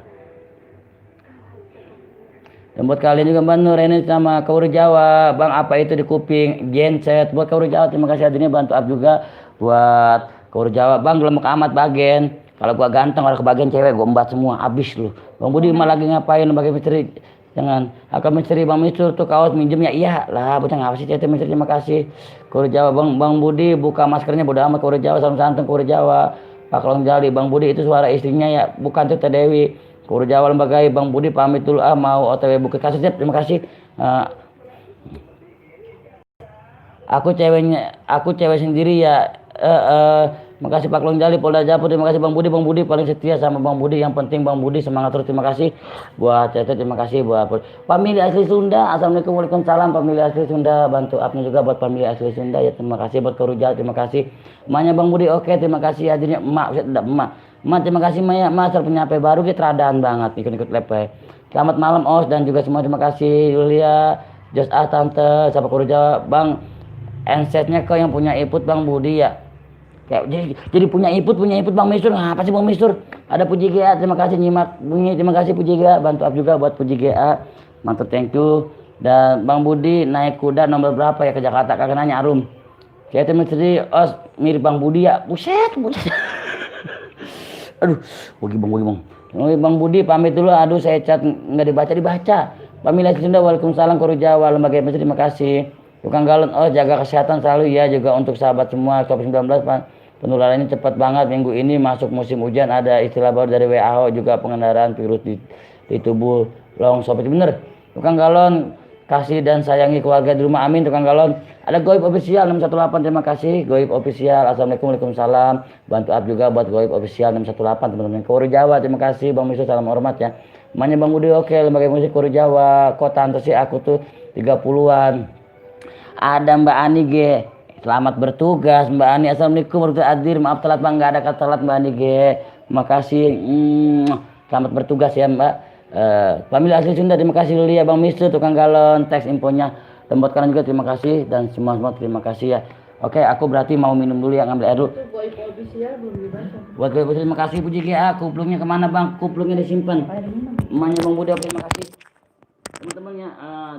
Dan buat kalian juga Mbak Nur ini sama Kauri Jawa, Bang apa itu di kuping genset buat Kauri Jawa terima kasih hadirnya bantu up juga buat Kauri Jawa Bang belum amat bagian kalau gua ganteng orang kebagian cewek gua embat semua habis lu Bang Budi mah lagi ngapain Lembaga Misteri jangan Angker Misteri Bang Mistur tuh kaos minjemnya iya lah bocah ngapa sih CT Misteri terima kasih Kauri Jawa Bang Budi buka maskernya bodo amat Kauri Jawa salam santun Kauri Jawa Pak Long Jali Bang Budi itu suara istrinya ya bukan tuh Teh Dewi Kauri Jawa Lembaga Bang Budi pamit dulu mau OTW Bukit Kasus ya terima kasih aku cewek sendiri ya makasih Pak Long Jali Polda Jawa terima kasih Bang Budi paling setia sama Bang Budi yang penting Bang Budi semangat terus terima kasih buat Cete terima kasih buat famili asli Sunda assalamualaikum waalaikumsalam famili asli Sunda bantu upnya juga buat famili asli Sunda ya terima kasih buat Kauri Jawa terima kasih emaknya Bang Budi oke terima kasih hadirnya emak terima kasih Maya Mas penyampai baru kita radaan banget ikut lepe selamat malam Os dan juga semua terima kasih Yulia Just Tante siapa Kauri Jawa Bang handsetnya kau yang punya input Bang Budi ya. Kayak jadi punya input Bang Mistur. Apa sih Bang Mistur? Ada Puji GA, terima kasih nyimak bunyi, terima kasih Puji GA, bantu up juga buat Puji GA. Mantap, thank you. Dan Bang Budi naik kuda nomor berapa ya ke Jakarta? Kagak nanya Arum. Saya misteri mirip Bang Budi ya. Buset. Aduh, Bang. Bang Budi pamit dulu. Aduh, saya chat nggak dibaca. Pamila Sunda, waalaikumsalam Koru Jawa, lembaga misteri, terima kasih. Tukang galon, jaga kesehatan selalu ya, juga untuk sahabat semua. COVID-19 penularannya cepat banget. Minggu ini masuk musim hujan, ada istilah baru dari WHO juga, pengendalian virus di tubuh long sobat. Bener. Tukang galon, kasih dan sayangi keluarga di rumah, amin. Tukang galon, ada Goib Official 618, terima kasih Goib Official. Assalamualaikum, waalaikumsalam. Bantu up juga buat Goib Official 618 teman-teman. Koru Jawa, terima kasih Bang Misu, salam hormat ya. Namanya Bang Budi, oke, lembaga musik Koru Jawa. Kok tante sih aku tuh 30-an. Ada Mbak Ani G. Selamat bertugas Mbak Ani. Assalamualaikum warahmatullahi wabarakatuh. Maaf telat Bang, nggak ada kata telat Mbak Ani G. Makasih. Selamat bertugas ya Mbak. Pamila asli Sunda, terima kasih Lilia Bang Misu, tukang galon, teks infonya. Tempat kanan juga terima kasih, dan semua terima kasih ya. Oke, aku berarti mau minum dulu ya, ngambil air dulu. Buat Goib Official, terima kasih Puji GA. Kuplungnya kemana Bang? Kuplungnya disimpan. Emaknya Bang Budi, terima kasih. Teman-temannya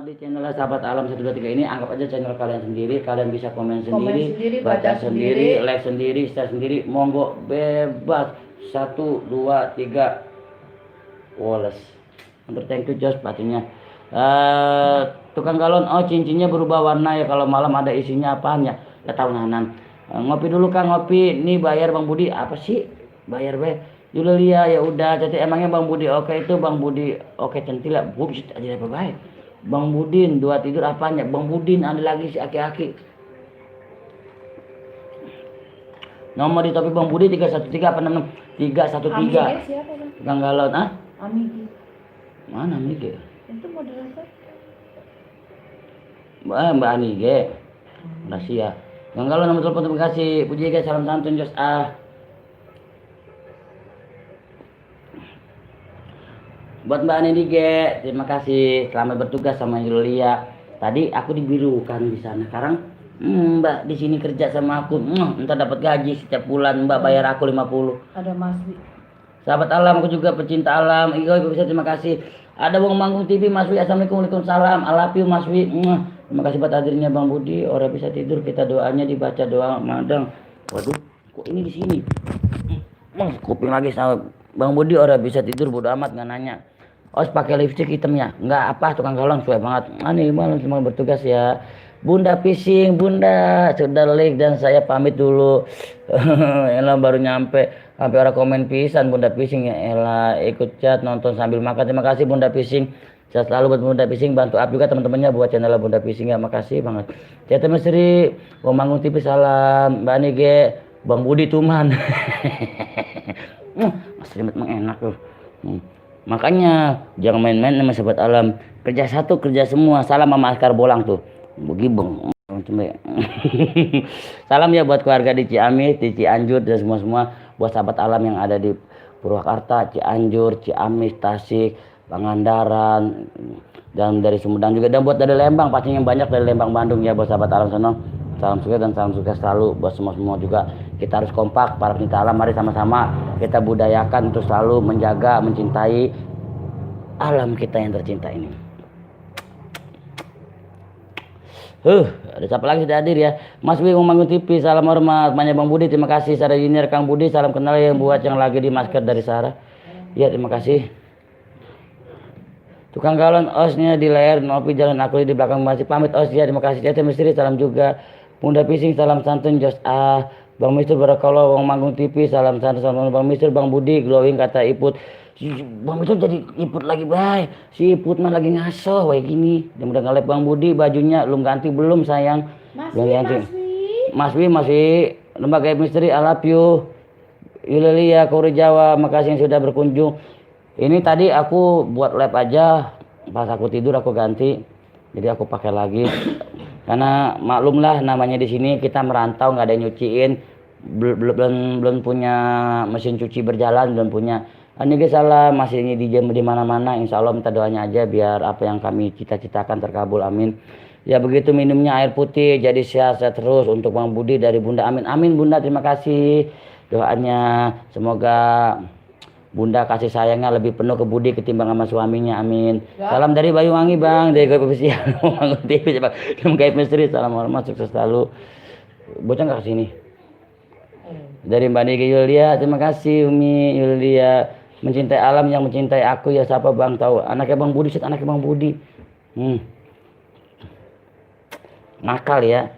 di channel Sahabat Alam 123 ini, anggap aja channel kalian sendiri. Kalian bisa komen sendiri, baca sendiri, like sendiri, share sendiri. Monggo bebas. 1, 2, 3. Wallace. Untuk thank you Jos batunya. Tukang galon, cincinnya berubah warna ya, kalau malam ada isinya apaan ya? Gak tahu nanan. Ngopi dulu Kang, ngopi. Nih bayar Bang Budi, apa sih? Bayar be. Julia ya udah, jadi emangnya Bang Budi oke itu Bang Budi oke centila. Gua bisa aja apa baik. Bang Budin dua tidur apanya? Bang Budin ada lagi si aki-aki. Nomor di topi Bang Budi 313 apa 66? 313. Amige siapa Bang? Tukang galon, Amige. Mana Amige? Itu moderator. Mbak Ani G. Makasih ya. Tukang galon nomor telepon, terima kasih. Puji guys, salam santun Jos. Buat Mbak Ani G, terima kasih. Selamat bertugas sama Julia. Tadi aku dibirukan di sana. Sekarang Mbak di sini kerja sama aku. Entar dapat gaji setiap bulan. Mbak bayar aku 50. Ada Maswi. Sahabat alam, aku juga pecinta alam. Ibu bisa terima kasih. Ada Bang Manggung TV, Mas Wi. Assalamualaikum, waalaikumsalam. I love you Mas Wi. Terima kasih buat hadirnya Bang Budi. Orang bisa tidur, kita doanya dibaca doa madang. Waduh, kok ini di sini? Kuping lagi sama Bang Budi. Orang bisa tidur, bodo amat nggak nanya. Pakai lipstick hitamnya, nggak apa, tukang galon sesuai banget. Nih malam semua bertugas ya. Bunda Pising, Bunda sudah like dan saya pamit dulu. Ella baru nyampe, sampai orang komen pisan Bunda Pising ya. Ella ikut chat nonton sambil makan. Terima kasih Bunda Pising. Saya selalu buat Bunda Pising, bantu up juga teman-temannya buat channel Bunda Pising ya. Makasih banget. Chat Misteri, Bang Manggung TV salam. Mbak Nige, Bang Budi Tuman. Mas Rimet emang enak tuh. Makanya jangan main-main sama sahabat alam. Kerja satu, kerja semua. Salam sama Askar Bolang tuh. Begibeng. Salam ya buat keluarga di Ciamis, di Cianjur dan semua buat sahabat alam yang ada di Purwakarta, Cianjur, Ciamis, Tasik, Pangandaran, dan dari Sumedang juga, dan buat dari Lembang pastinya banyak dari Lembang Bandung ya buat sahabat alam sana. Salam sukses dan salam sukses selalu buat semua juga. Kita harus kompak para pecinta alam, mari sama-sama kita budayakan untuk selalu menjaga, mencintai alam kita yang tercinta ini. Ada siapa lagi sudah hadir ya? Mas Wi Manggung TV, salam hormat. Manya Bang Budi, terima kasih. Sarah Junior Kang Budi, salam kenal yang buat yang lagi di masker dari Sarah. Ya terima kasih. Tukang galon osnya di leher, ngopi jalan aku di belakang masih pamit os ya. Terima kasih. Cete Misteri, salam juga. Bunda Pising, salam santun Jos Bang Mister Barakallah, Bang Manggung TV, salam santun salam Bang Mister, Bang Budi, glowing kata Iput. Bang Mister jadi Iput lagi baik. Si Iput mah lagi ngaso kayak gini. Dia udah ngelep Bang Budi bajunya, belum ganti belum sayang. Belum ganti. Mas Wi masih lembaga misteri, I love you. Yulilia Koru Jawa, makasih yang sudah berkunjung. Ini tadi aku buat lab aja, pas aku tidur aku ganti. Jadi aku pakai lagi. Karena maklumlah namanya di sini kita merantau, nggak ada yang nyuciin, belum punya mesin cuci berjalan, belum punya. Ini salah masih ini di mana-mana. Insya Allah minta doanya aja biar apa yang kami cita-citakan terkabul, amin. Ya begitu minumnya air putih, jadi sehat-sehat terus untuk Bang Budi dari Bunda. Amin, amin Bunda, terima kasih doanya. Semoga Bunda kasih sayangnya lebih penuh ke Budi ketimbang sama suaminya, amin. Salam dari Banyuwangi Bang, dari Gaib Official. Bangun TV coba, Gaib Misteri, salam hormat, sukses selalu. Bocah nggak kesini? Dari Mbak Niki Yulia, terima kasih Umi Yulia. Mencintai alam yang mencintai aku ya, siapa Bang tahu? Anaknya Bang Budi, anaknya Bang Budi. Nakal ya.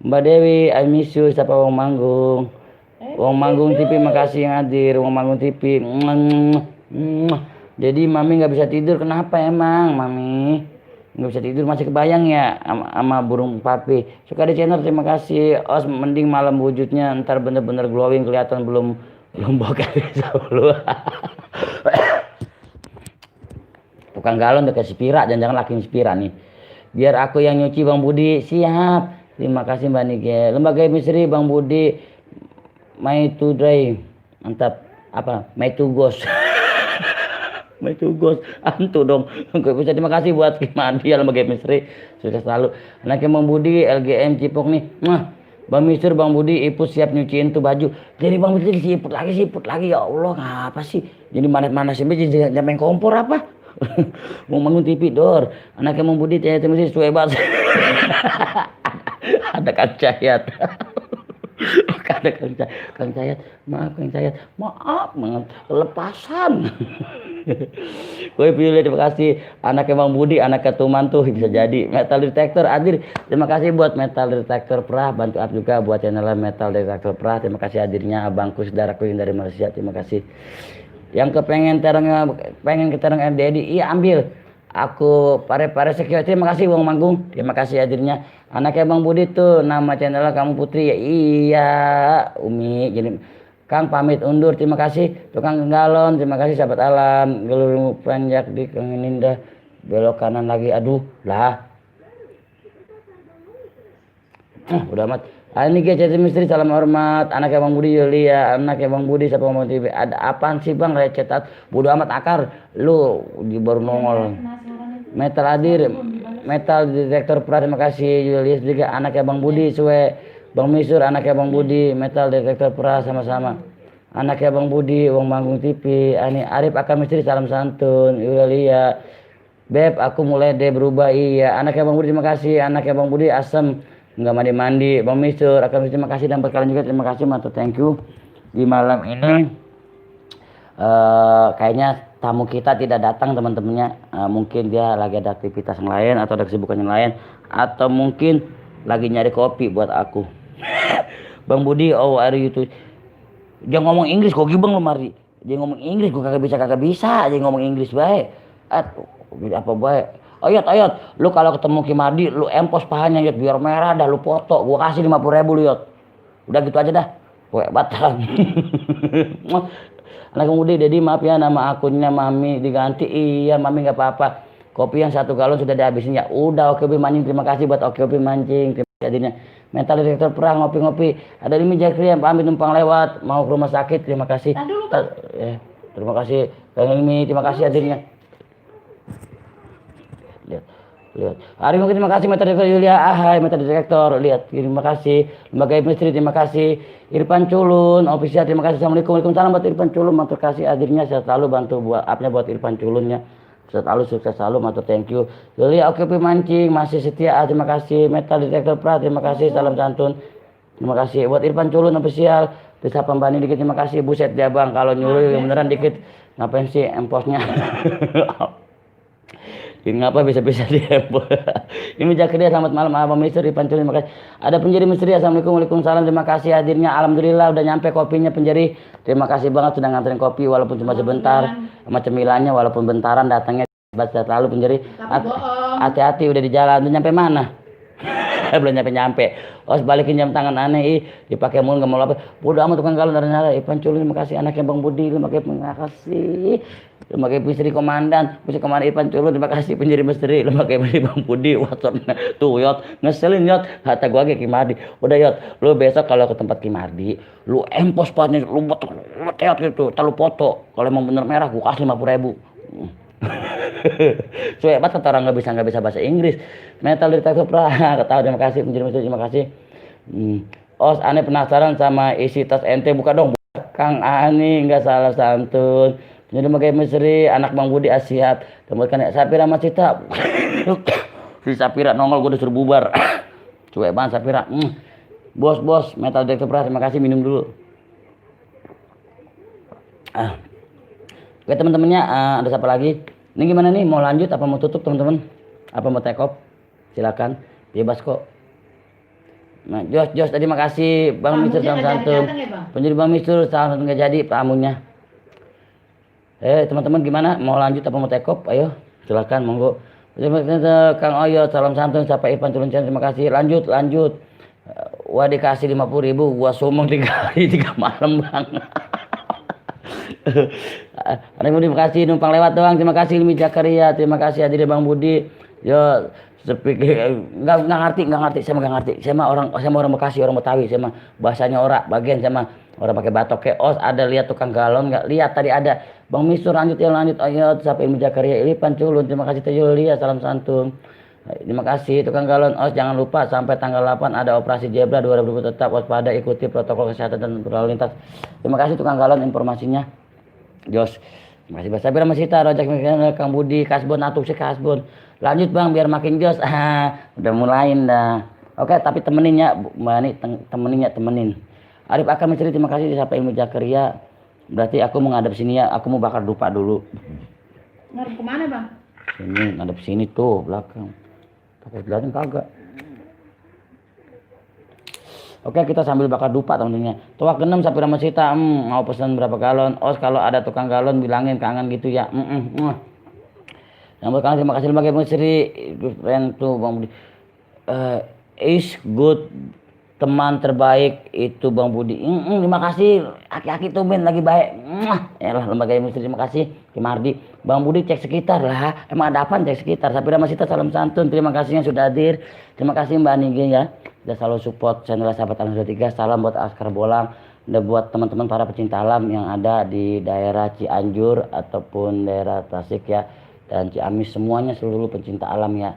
Mbak Dewi, I miss you, siapa Wong Manggung? Wong Manggung TV, makasih yang hadir. Wong Manggung TV. Jadi Mami nggak bisa tidur, kenapa emang Mami? Nggak bisa tidur, masih kebayang ya sama burung papi. Suka di channel, terima kasih. Os mending malam wujudnya, ntar bener-bener glowing, kelihatan belum bokeh bisa dulu. Tukang galon udah kasih Spira, jangan-jangan laki Spira nih. Biar aku yang nyuci Bang Budi, siap. Terima kasih Mbak Nike. Lembaga Misteri Bang Budi, my to dry, mantap. Apa? My to ghost. My to ghost, antu dong. Bisa terima kasih buat Kimadi Lembaga Misteri, sukses selalu. Anaknya Bang Budi, LGM Cipok nih. Bang Mister, Bang Budi, Iput siap nyuciin tuh baju. Jadi Bang Budi siput lagi, ya Allah, ngapa sih? Jadi mana sih, jadi nyampe kompor apa? Mau bangun TV Dor. Anaknya Bang Budi, terima kasih, suebat. Ada Kang Cayat. Ada Kang Cayat. Maaf Kang Cayat. Maaf banget. Lepasan. Gue pilih, terima kasih. Anaknya Bang Budi, anaknya Tuman tuh bisa jadi. Metal Detector hadir. Terima kasih buat Metal Detector Prah. Bantu up juga buat channel Metal Detector Prah. Terima kasih hadirnya abangku, saudaraku yang dari Malaysia. Terima kasih. Yang pengen ke tereng Dedi, iya ambil. Aku pare security, terima kasih Bang Manggung, terima kasih hadirnya. Anaknya Bang Budi tuh, nama channelnya kamu Putri ya, iya Umi. Jadi Kang pamit undur, terima kasih. Tukang galon, terima kasih sahabat alam. Geluru panjak di Kang Ninda, belok kanan lagi, aduh lah. Udah amat. Ini GCT Misteri, salam hormat. Anaknya Bang Budi Yulia, anaknya Bang Budi siapa mau TV. Ada apaan sih Bang, recetat bodo amat akar. Lu baru nongol. Metal hadir, Metal Detektor Pra, terima kasih Julius juga. Anaknya Bang Budi, Suwe Bang Misur, anaknya Bang Budi, Metal Detektor Pra sama-sama. Anaknya Bang Budi, Wong Manggung TV. Ani Arif Akar Misteri, salam santun. Yulia, Beb, aku mulai deh berubah, iya. Anaknya Bang Budi, terima kasih. Anaknya Bang Budi, Asem, nggak mandi-mandi. Bang Misur, Akar Misteri, terima kasih. Dan buat kalian juga terima kasih, mantap, thank you. Di malam ini kayaknya tamu kita tidak datang teman-temannya. Mungkin dia lagi ada aktivitas yang lain atau ada kesibukan yang lain, atau mungkin lagi nyari kopi buat aku. Bang Budi, oh are you tuh? Dia ngomong Inggris kok gibeng lu mari. Dia ngomong Inggris gua kagak bisa. Dia ngomong Inggris baik. Apa baik? Ayat, lu kalau ketemu Kimadi, lu empos pahanya Yot, biar merah dah, lu foto. Gua kasih 50.000 lu Yot. Udah gitu aja dah. Gue batal. Anak Budi, Dedi maaf ya nama akunnya Mami diganti. Iya Mami nggak apa-apa. Kopi yang 1 galon sudah dihabisin ya. Udah Oke Opi mancing, terima kasih buat Oke Opi mancing. Terima kasih hadirnya. Metal Detektor Perang ngopi-ngopi. Ada di meja kriam pamit numpang lewat mau ke rumah sakit. Terima kasih. Terima kasih Kang Ilmi, terima kasih hadirnya. Lihat. Hari mungkin terima kasih Metal Detektor Yulia. Hai Metal Detektor. Lihat, terima kasih. Lembaga Misteri, terima kasih. Irfan Culun, official, terima kasih. Assalamualaikum. Waalaikumsalam buat Irfan Culun. Matur kasih hadirnya. Saya selalu bantu buat upnya buat Irfan Culunnya. Saya selalu sukses selalu. Matur thank you. Yulia Oke mancing masih setia. Terima kasih. Metal Detektor Pra, terima kasih. Salam santun. Terima kasih buat Irfan Culun official. Bisa pembani dikit, terima kasih. Buset dia Bang, kalau nyuruh yang beneran dikit. Ngapain sih emposnya? Ini ngapa bisa-bisa diempos. Ini Jakria, selamat malam Abang Mister di Pancul, terima kasih. Ada penjari misteri, assalamualaikum, waalaikumsalam, terima kasih hadirnya. Alhamdulillah udah nyampe kopinya penjari. Terima kasih banget sudah nganterin kopi walaupun cuma sebentar. Sama cemilannya walaupun bentaran datangnya. Baca selalu penjari. Hati-hati udah di jalan, udah nyampe mana? Belum nyampe. Balikin jam tangan aneh dipakai mulu nggak mau apa. Bodoh amat tukang galon dari Ipan Culun, terima kasih. Anaknya Bang Budi, terima kasih. Lembaga Misteri Komandan, Misteri Komandan Ipan Culun, terima kasih. Penjari misteri Lembaga Misteri Bang Budi, WhatsApp tuh Yot, ngeselin Yot, kata gua kayak Kimadi. Udah Yot, lu besok kalau ke tempat Kimadi, lu empos partnya, lu teot gitu, terlalu foto. Kalau emang bener merah gua kasih 50.000. Cuek banget kata orang nggak bisa bahasa Inggris. Metal Detector Pra, ketawa terima kasih penjuru misteri terima kasih. Os aneh penasaran sama isi tas ente buka dong. Kang Ani nggak salah santun. Jadi pakai misteri anak Bang Budi siap. Temukan Sapira sama Cita. Si Sapira nongol gue disuruh bubar. Cuek banget Sapira. Bos Metal Detector Pra terima kasih minum dulu. Oke teman-temannya ada siapa lagi? Ini gimana nih mau lanjut apa mau tutup teman-teman? Apa mau take off? Silakan bebas kok. Nah, Jos tadi makasih Bang Mistur salam santun. Penjuru Bang Mistur salam santun nggak jadi tamunya. Teman-teman gimana? Mau lanjut apa mau take off? Ayo silakan monggo. Kang Oyo salam santun sampai Ipan Turuncan terima kasih. Lanjut. Wah dikasih 50.000 gua somong 3 hari 3 malam Bang. Terima kasih numpang lewat doang. Terima kasih Ilmi Jakaria. Terima kasih hadir Bang Budi. Yo nggak ngerti. Saya nggak ngerti. Saya orang Bekasi, orang Betawi. Saya mah bahasanya ora bagian sama orang pakai batok keos. Ada lihat tukang galon nggak? Lihat tadi ada Bang Mistur lanjut. Ayo sampai Ilmi Jakaria. Ilipan Culun. Terima kasih Teh Yulia. Salam santun. Terima kasih tukang galon os jangan lupa sampai tanggal 8 ada operasi zebra 2020 tetap waspada ikuti protokol kesehatan dan berlalu lintas. Terima kasih tukang galon informasinya. Jos. Terima kasih Sapira Masita Rojak Kang Budi Kasbon atuh si Kasbon. Lanjut Bang biar makin jos. Udah mulain dah. Oke tapi temenin ya temenin. Arif akan mencari terima kasih sampai Ilmu Jakaria. Berarti aku mau ngadep sini ya. Aku mau bakar dupa dulu. Ngadep kemana Bang? Sini ngadep sini tuh belakang. Pakai belakang kagak. Oke kita sambil bakar dupa teman-temannya. Tuak genem Sapira Masita mau pesan berapa galon? Os kalau ada tukang galon bilangin kangen gitu ya. Yang berkangen terima kasih lembaga Mesri friend tuh Bang Budi. Is good teman terbaik itu Bang Budi. Terima kasih aki-aki tuh Ben lagi baik. Yalah lembaga Mesri terima kasih Ki Mardi. Bang Budi cek sekitar lah. Emang ada apaan cek sekitar? Sapira Masita salam santun. Terima kasihnya sudah hadir. Terima kasih Mbak Nige ya. Sudah selalu support channel Sahabat Alam 23. Salam buat Askar Bolang dan buat teman-teman para pecinta alam yang ada di daerah Cianjur ataupun daerah Tasik ya dan Ciamis semuanya seluruh pencinta alam ya.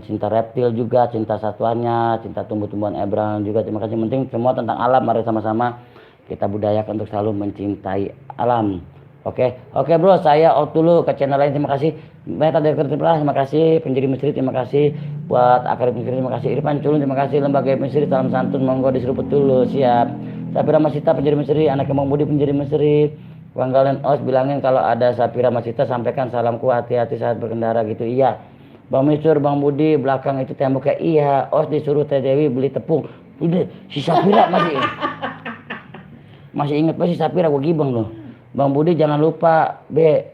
Cinta reptil juga, cinta satuannya, cinta tumbuh-tumbuhan ebrang juga. Terima kasih penting semua tentang alam mari sama-sama kita budayakan untuk selalu mencintai alam. Oke bro, saya out dulu ke channel lain. Terima kasih Meta Direktur terima kasih Penjadi Misteri terima kasih buat Akar Misteri terima kasih Irfan Culun terima kasih Lembaga Misteri salam santun monggo diseruput dulu siap. Sapira Masita Penjadi Misteri anak Bang Budi Penjadi Misteri Bang Galen Os bilangin kalau ada Sapira Masita sampaikan salamku hati-hati saat berkendara gitu. Iya Bang Mistur Bang Budi belakang itu temboknya iya. Os disuruh Teh Dewi beli tepung. Udah si Sapira masih inget pas si Sapira gua gibeng loh. Bang Budi jangan lupa B.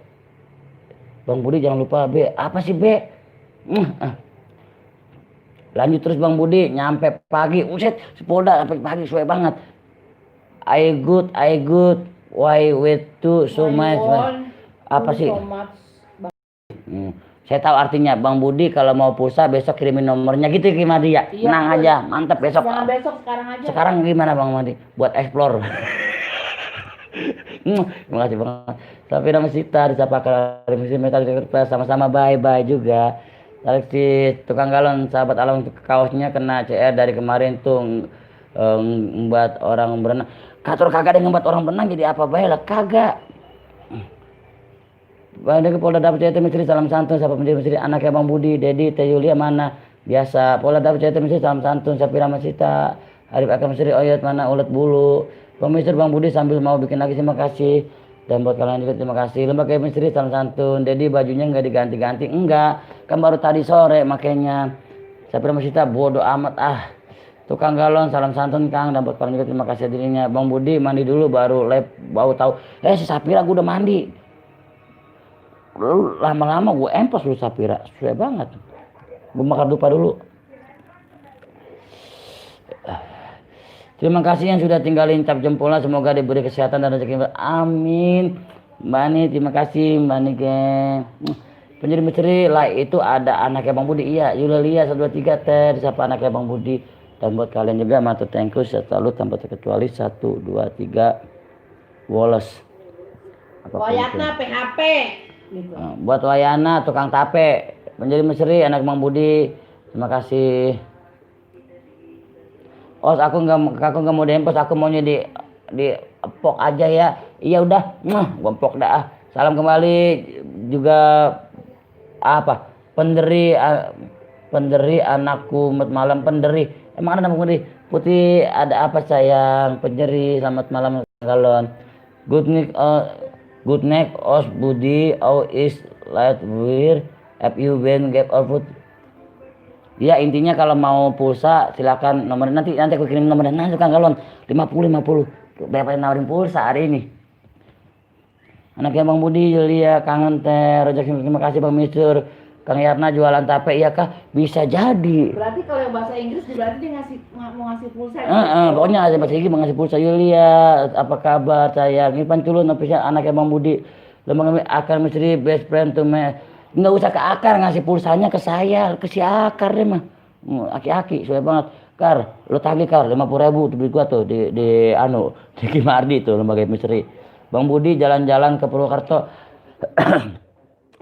Apa sih B? Lanjut terus Bang Budi nyampe pagi. Uset Sepolda sampai pagi suwe banget. I good. Why wait to so much? Apa sih? Saya tahu artinya Bang Budi kalau mau pulsa besok kirimin nomornya gitu gimana dia? Iya, tenang aja, mantep besok. Jangan besok sekarang aja. Sekarang gimana Bang Madi? Buat explore. Terima kasih banget. Sapira Masita disapa Karim Metal Direktur sama-sama bye juga. Alexis tukang galon sahabat alam kaosnya kena CR dari kemarin tuh ngembat orang berenang. Kator kagak ada ngembat orang berenang jadi apa bae lah kagak. Bandar Polda Dapur Jaya Misteri salam santun siapa Penjadi Misteri anaknya Bang Budi Dedi Teh Yulia mana biasa Polda Dapur Jaya Misteri salam santun Sapira Masita Arif Akam Misteri Oyot mana ulet bulu Pemirsa Bang Budi sambil mau bikin lagi terima kasih dan buat kalian juga terima kasih Lembaga Misteri salam santun Dedi bajunya nggak diganti-ganti enggak kan baru tadi sore makanya Sapira Masita bodoh amat tukang galon salam santun Kang dan buat kalian juga terima kasih hadirnya Bang Budi mandi dulu baru bau tahu si Sapira gue udah mandi lama-lama gue empos lu Sapira susah banget gue makan dupa dulu. Terima kasih yang sudah tinggalin cap jempolnya semoga diberi kesehatan dan rezeki amin Mbak Ni terima kasih Mbak Ni geng Penjadi Misteri lah itu ada anaknya Bang Budi iya Yulia 123 Teh disapa anaknya Bang Budi dan buat kalian juga matur thank you selalu tanpa terkecuali 1 2 3 Wallace Koyatna PHP gitu. Buat Wayana tukang tape menjadi Mesri anak Bang Budi. Terima kasih. Os aku nggak mau dempos, aku maunya di pok aja ya. Iya udah, gua pok dah. Salam kembali juga apa? Penderi anakku malam penderi. Emang ada nama penderi? Putih ada apa sayang? Penderi selamat malam galon. Good night Os Budi is light wear if you been get or put. Ya intinya kalau mau pulsa silakan nomor nanti aku kirim nomornya. Nah tukang galon 50. Berapa yang nawarin pulsa hari ini? Anaknya Bang Budi, Julia, kangen teh, rojak terima kasih Bang Misur. Kang Yarna jualan tape, iya kah? Bisa jadi. Berarti kalau yang bahasa Inggris berarti dia mau ngasih pulsa. Ya? Pokoknya ada bahasa Inggris mau ngasih pulsa. Julia, apa kabar sayang? Irfan Culun, official anaknya Bang Budi. Lembaga Akar Misri, best friend to me. Nggak usah ke Akar ngasih pulsanya ke saya, ke si Akar deh mah. Aki-aki, sudah banget. Kar, lo tagih Kar, 50.000 tuh beli gua tuh di Kimardi tuh lembaga Misri. Bang Budi jalan-jalan ke Purwokerto.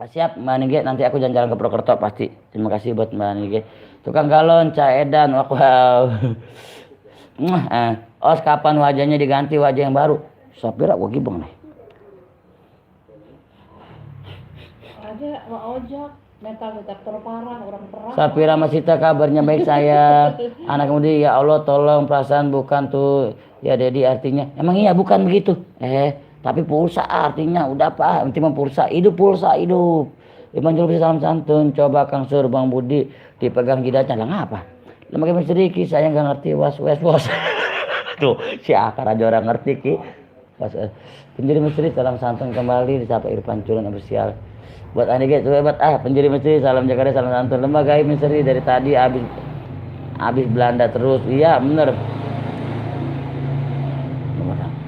Siap Mbak Nige, nanti aku jalan-jalan ke Purwokerto pasti. Terima kasih buat Mbak Nige. Tukang galon, Ca Edan, wow. Os kapan wajahnya diganti wajah yang baru? Sapira gua gibeng nih. Ada ojek, metal detektor parah, orang perang. Sapira Masita kabarnya baik saya. Anak kemudian ya Allah tolong perasaan bukan tuh ya Dedi artinya. Emang iya bukan begitu. Tapi pulsa artinya udah apa? Intinya pulsa hidup. Iman Jul bisa salam santun. Coba Kang Sur Bang Budi dipegang jidatnya lah ngapa? Lembaga sedikit saya nggak ngerti was. Tuh si Akar aja orang ngerti ki. Pendiri Mesri salam santun kembali disapa Irfan Culun official. Buat Anige tuh hebat pendiri Mesri salam Jakarta salam santun. Lembaga Mesri dari tadi habis Belanda terus. Iya bener.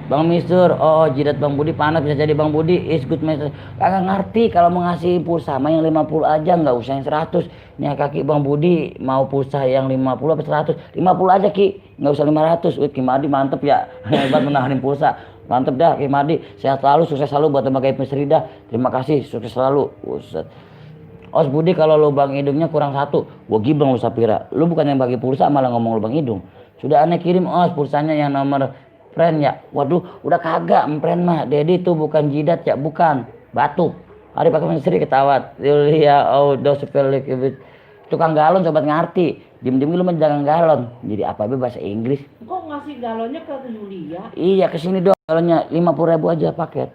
Bang Misur, jidat Bang Budi panas bisa jadi Bang Budi is good Misur. Kagak ngerti kalau mau ngasih pulsa mah yang 50 aja nggak usah yang 100. Nih kaki Bang Budi mau pulsa yang 50 apa 100? 50 aja Ki, nggak usah 500. Wih Kimadi mantep ya, hebat menahanin pulsa. Mantep dah Kimadi, sehat selalu, sukses selalu buat lembaga Mesri dah. Terima kasih, sukses selalu. Ustaz. Os Budi kalau lubang hidungnya kurang 1, gua gibeng lu Sapira. Lu bukan yang bagi pulsa malah ngomong lubang hidung. Sudah aneh kirim Os pulsanya yang nomor friend ya, waduh udah kagak friend mah, Dedi tuh bukan jidat ya, bukan batuk. Hari pakai Mesri ketawat, Julia, dos pelik tukang galon sobat ngerti, diem lu menjaga galon, jadi apa bahasa Inggris? Kok ngasih galonnya ke Julia? Iya kesini dong galonnya 50.000 aja paket.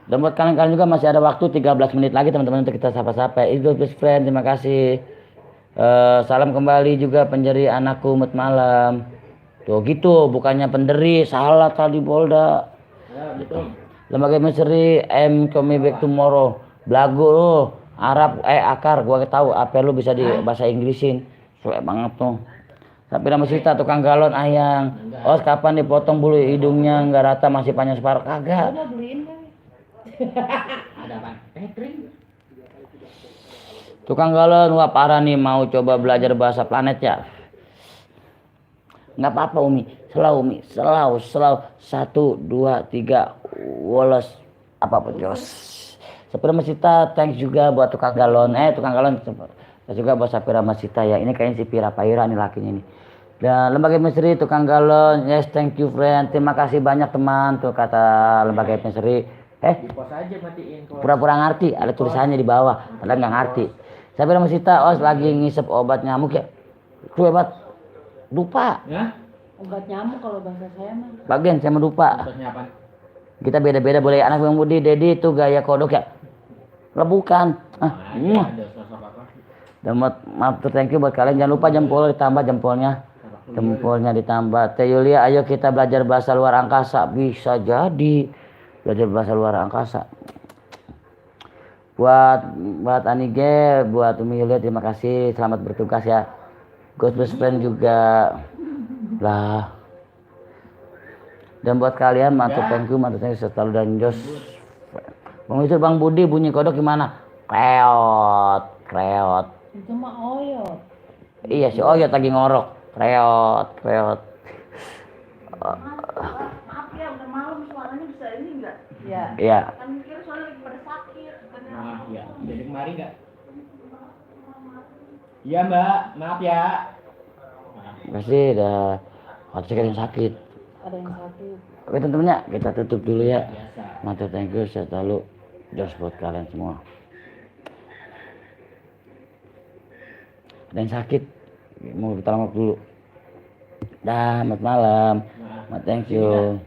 Dan buat kalian juga masih ada waktu 13 menit lagi teman-teman untuk kita sapa-sapa. Itu best friend, terima kasih. Salam kembali juga penjari anakku Mat malam. Tuh gitu, bukannya penderi, salah tadi Polda. Ya, betul. Lembaga Mesri, coming back tomorrow. Belagu lu, Arab, Akar, gua tahu apa lu bisa di bahasa Inggrisin. Suwe banget tuh. Tapi nama Sita tukang galon ayang. Os kapan dipotong bulu hidungnya nggak rata masih panjang separuh kagak. Mau beliin kan? Ada apa? Catering. Tukang galon, wah parah nih mau coba belajar bahasa planet ya. Nggak apa-apa Umi, selau 1, 2, 3 woles apa jos. Sapira Masita thanks juga buat tukang galon juga buat Sapira Masita ya. Ini kayaknya si Pira Paira nih lakinya nih. Dan lembaga Mesri tukang galon, yes thank you friend, terima kasih banyak teman tuh kata lembaga Mesri. Pos aja matiin Pura-pura ngerti, ada tulisannya di bawah, padahal nggak ngerti. Sapira Masita lagi ngisep obat nyamuk ya, tuh hebat. Lupa. Ya? Obat nyamuk kalau bahasa saya mah. Bagian saya lupa. Obatnya apa? Kita beda-beda boleh anak Bang Budi, Dedi itu gaya kodok ya. Lah bukan. Ada sosok apa? Dan maaf tuh thank you buat kalian. Jangan lupa jempol ditambah jempolnya. Jempolnya ditambah. Teh Yulia, ayo kita belajar bahasa luar angkasa. Bisa jadi. Belajar bahasa luar angkasa. Buat Anige, buat Umi Yulia terima kasih. Selamat bertugas ya. Ghost best friend juga lah. Dan buat kalian mantap thank you mantap selalu dan jos. Bang Wisur Bang Budi bunyi kodok gimana? Kreot. Itu mah oyot. Iya si oyot lagi ngorok. Kreot. Maaf ya udah malam suaranya bisa ini enggak? Iya. Iya. Kan mikir soalnya lagi pada sakit. Maaf ya, jadi kemari nggak? Iya mbak, maaf ya. Makasih dah. Waktu saya yang sakit. Ada yang sakit. Oke teman-temannya, kita tutup dulu ya. Biasa. Matur thank you, saya selalu jos buat kalian semua. Ada yang sakit, mau kita lama dulu. Dah, selamat malam. Thank you.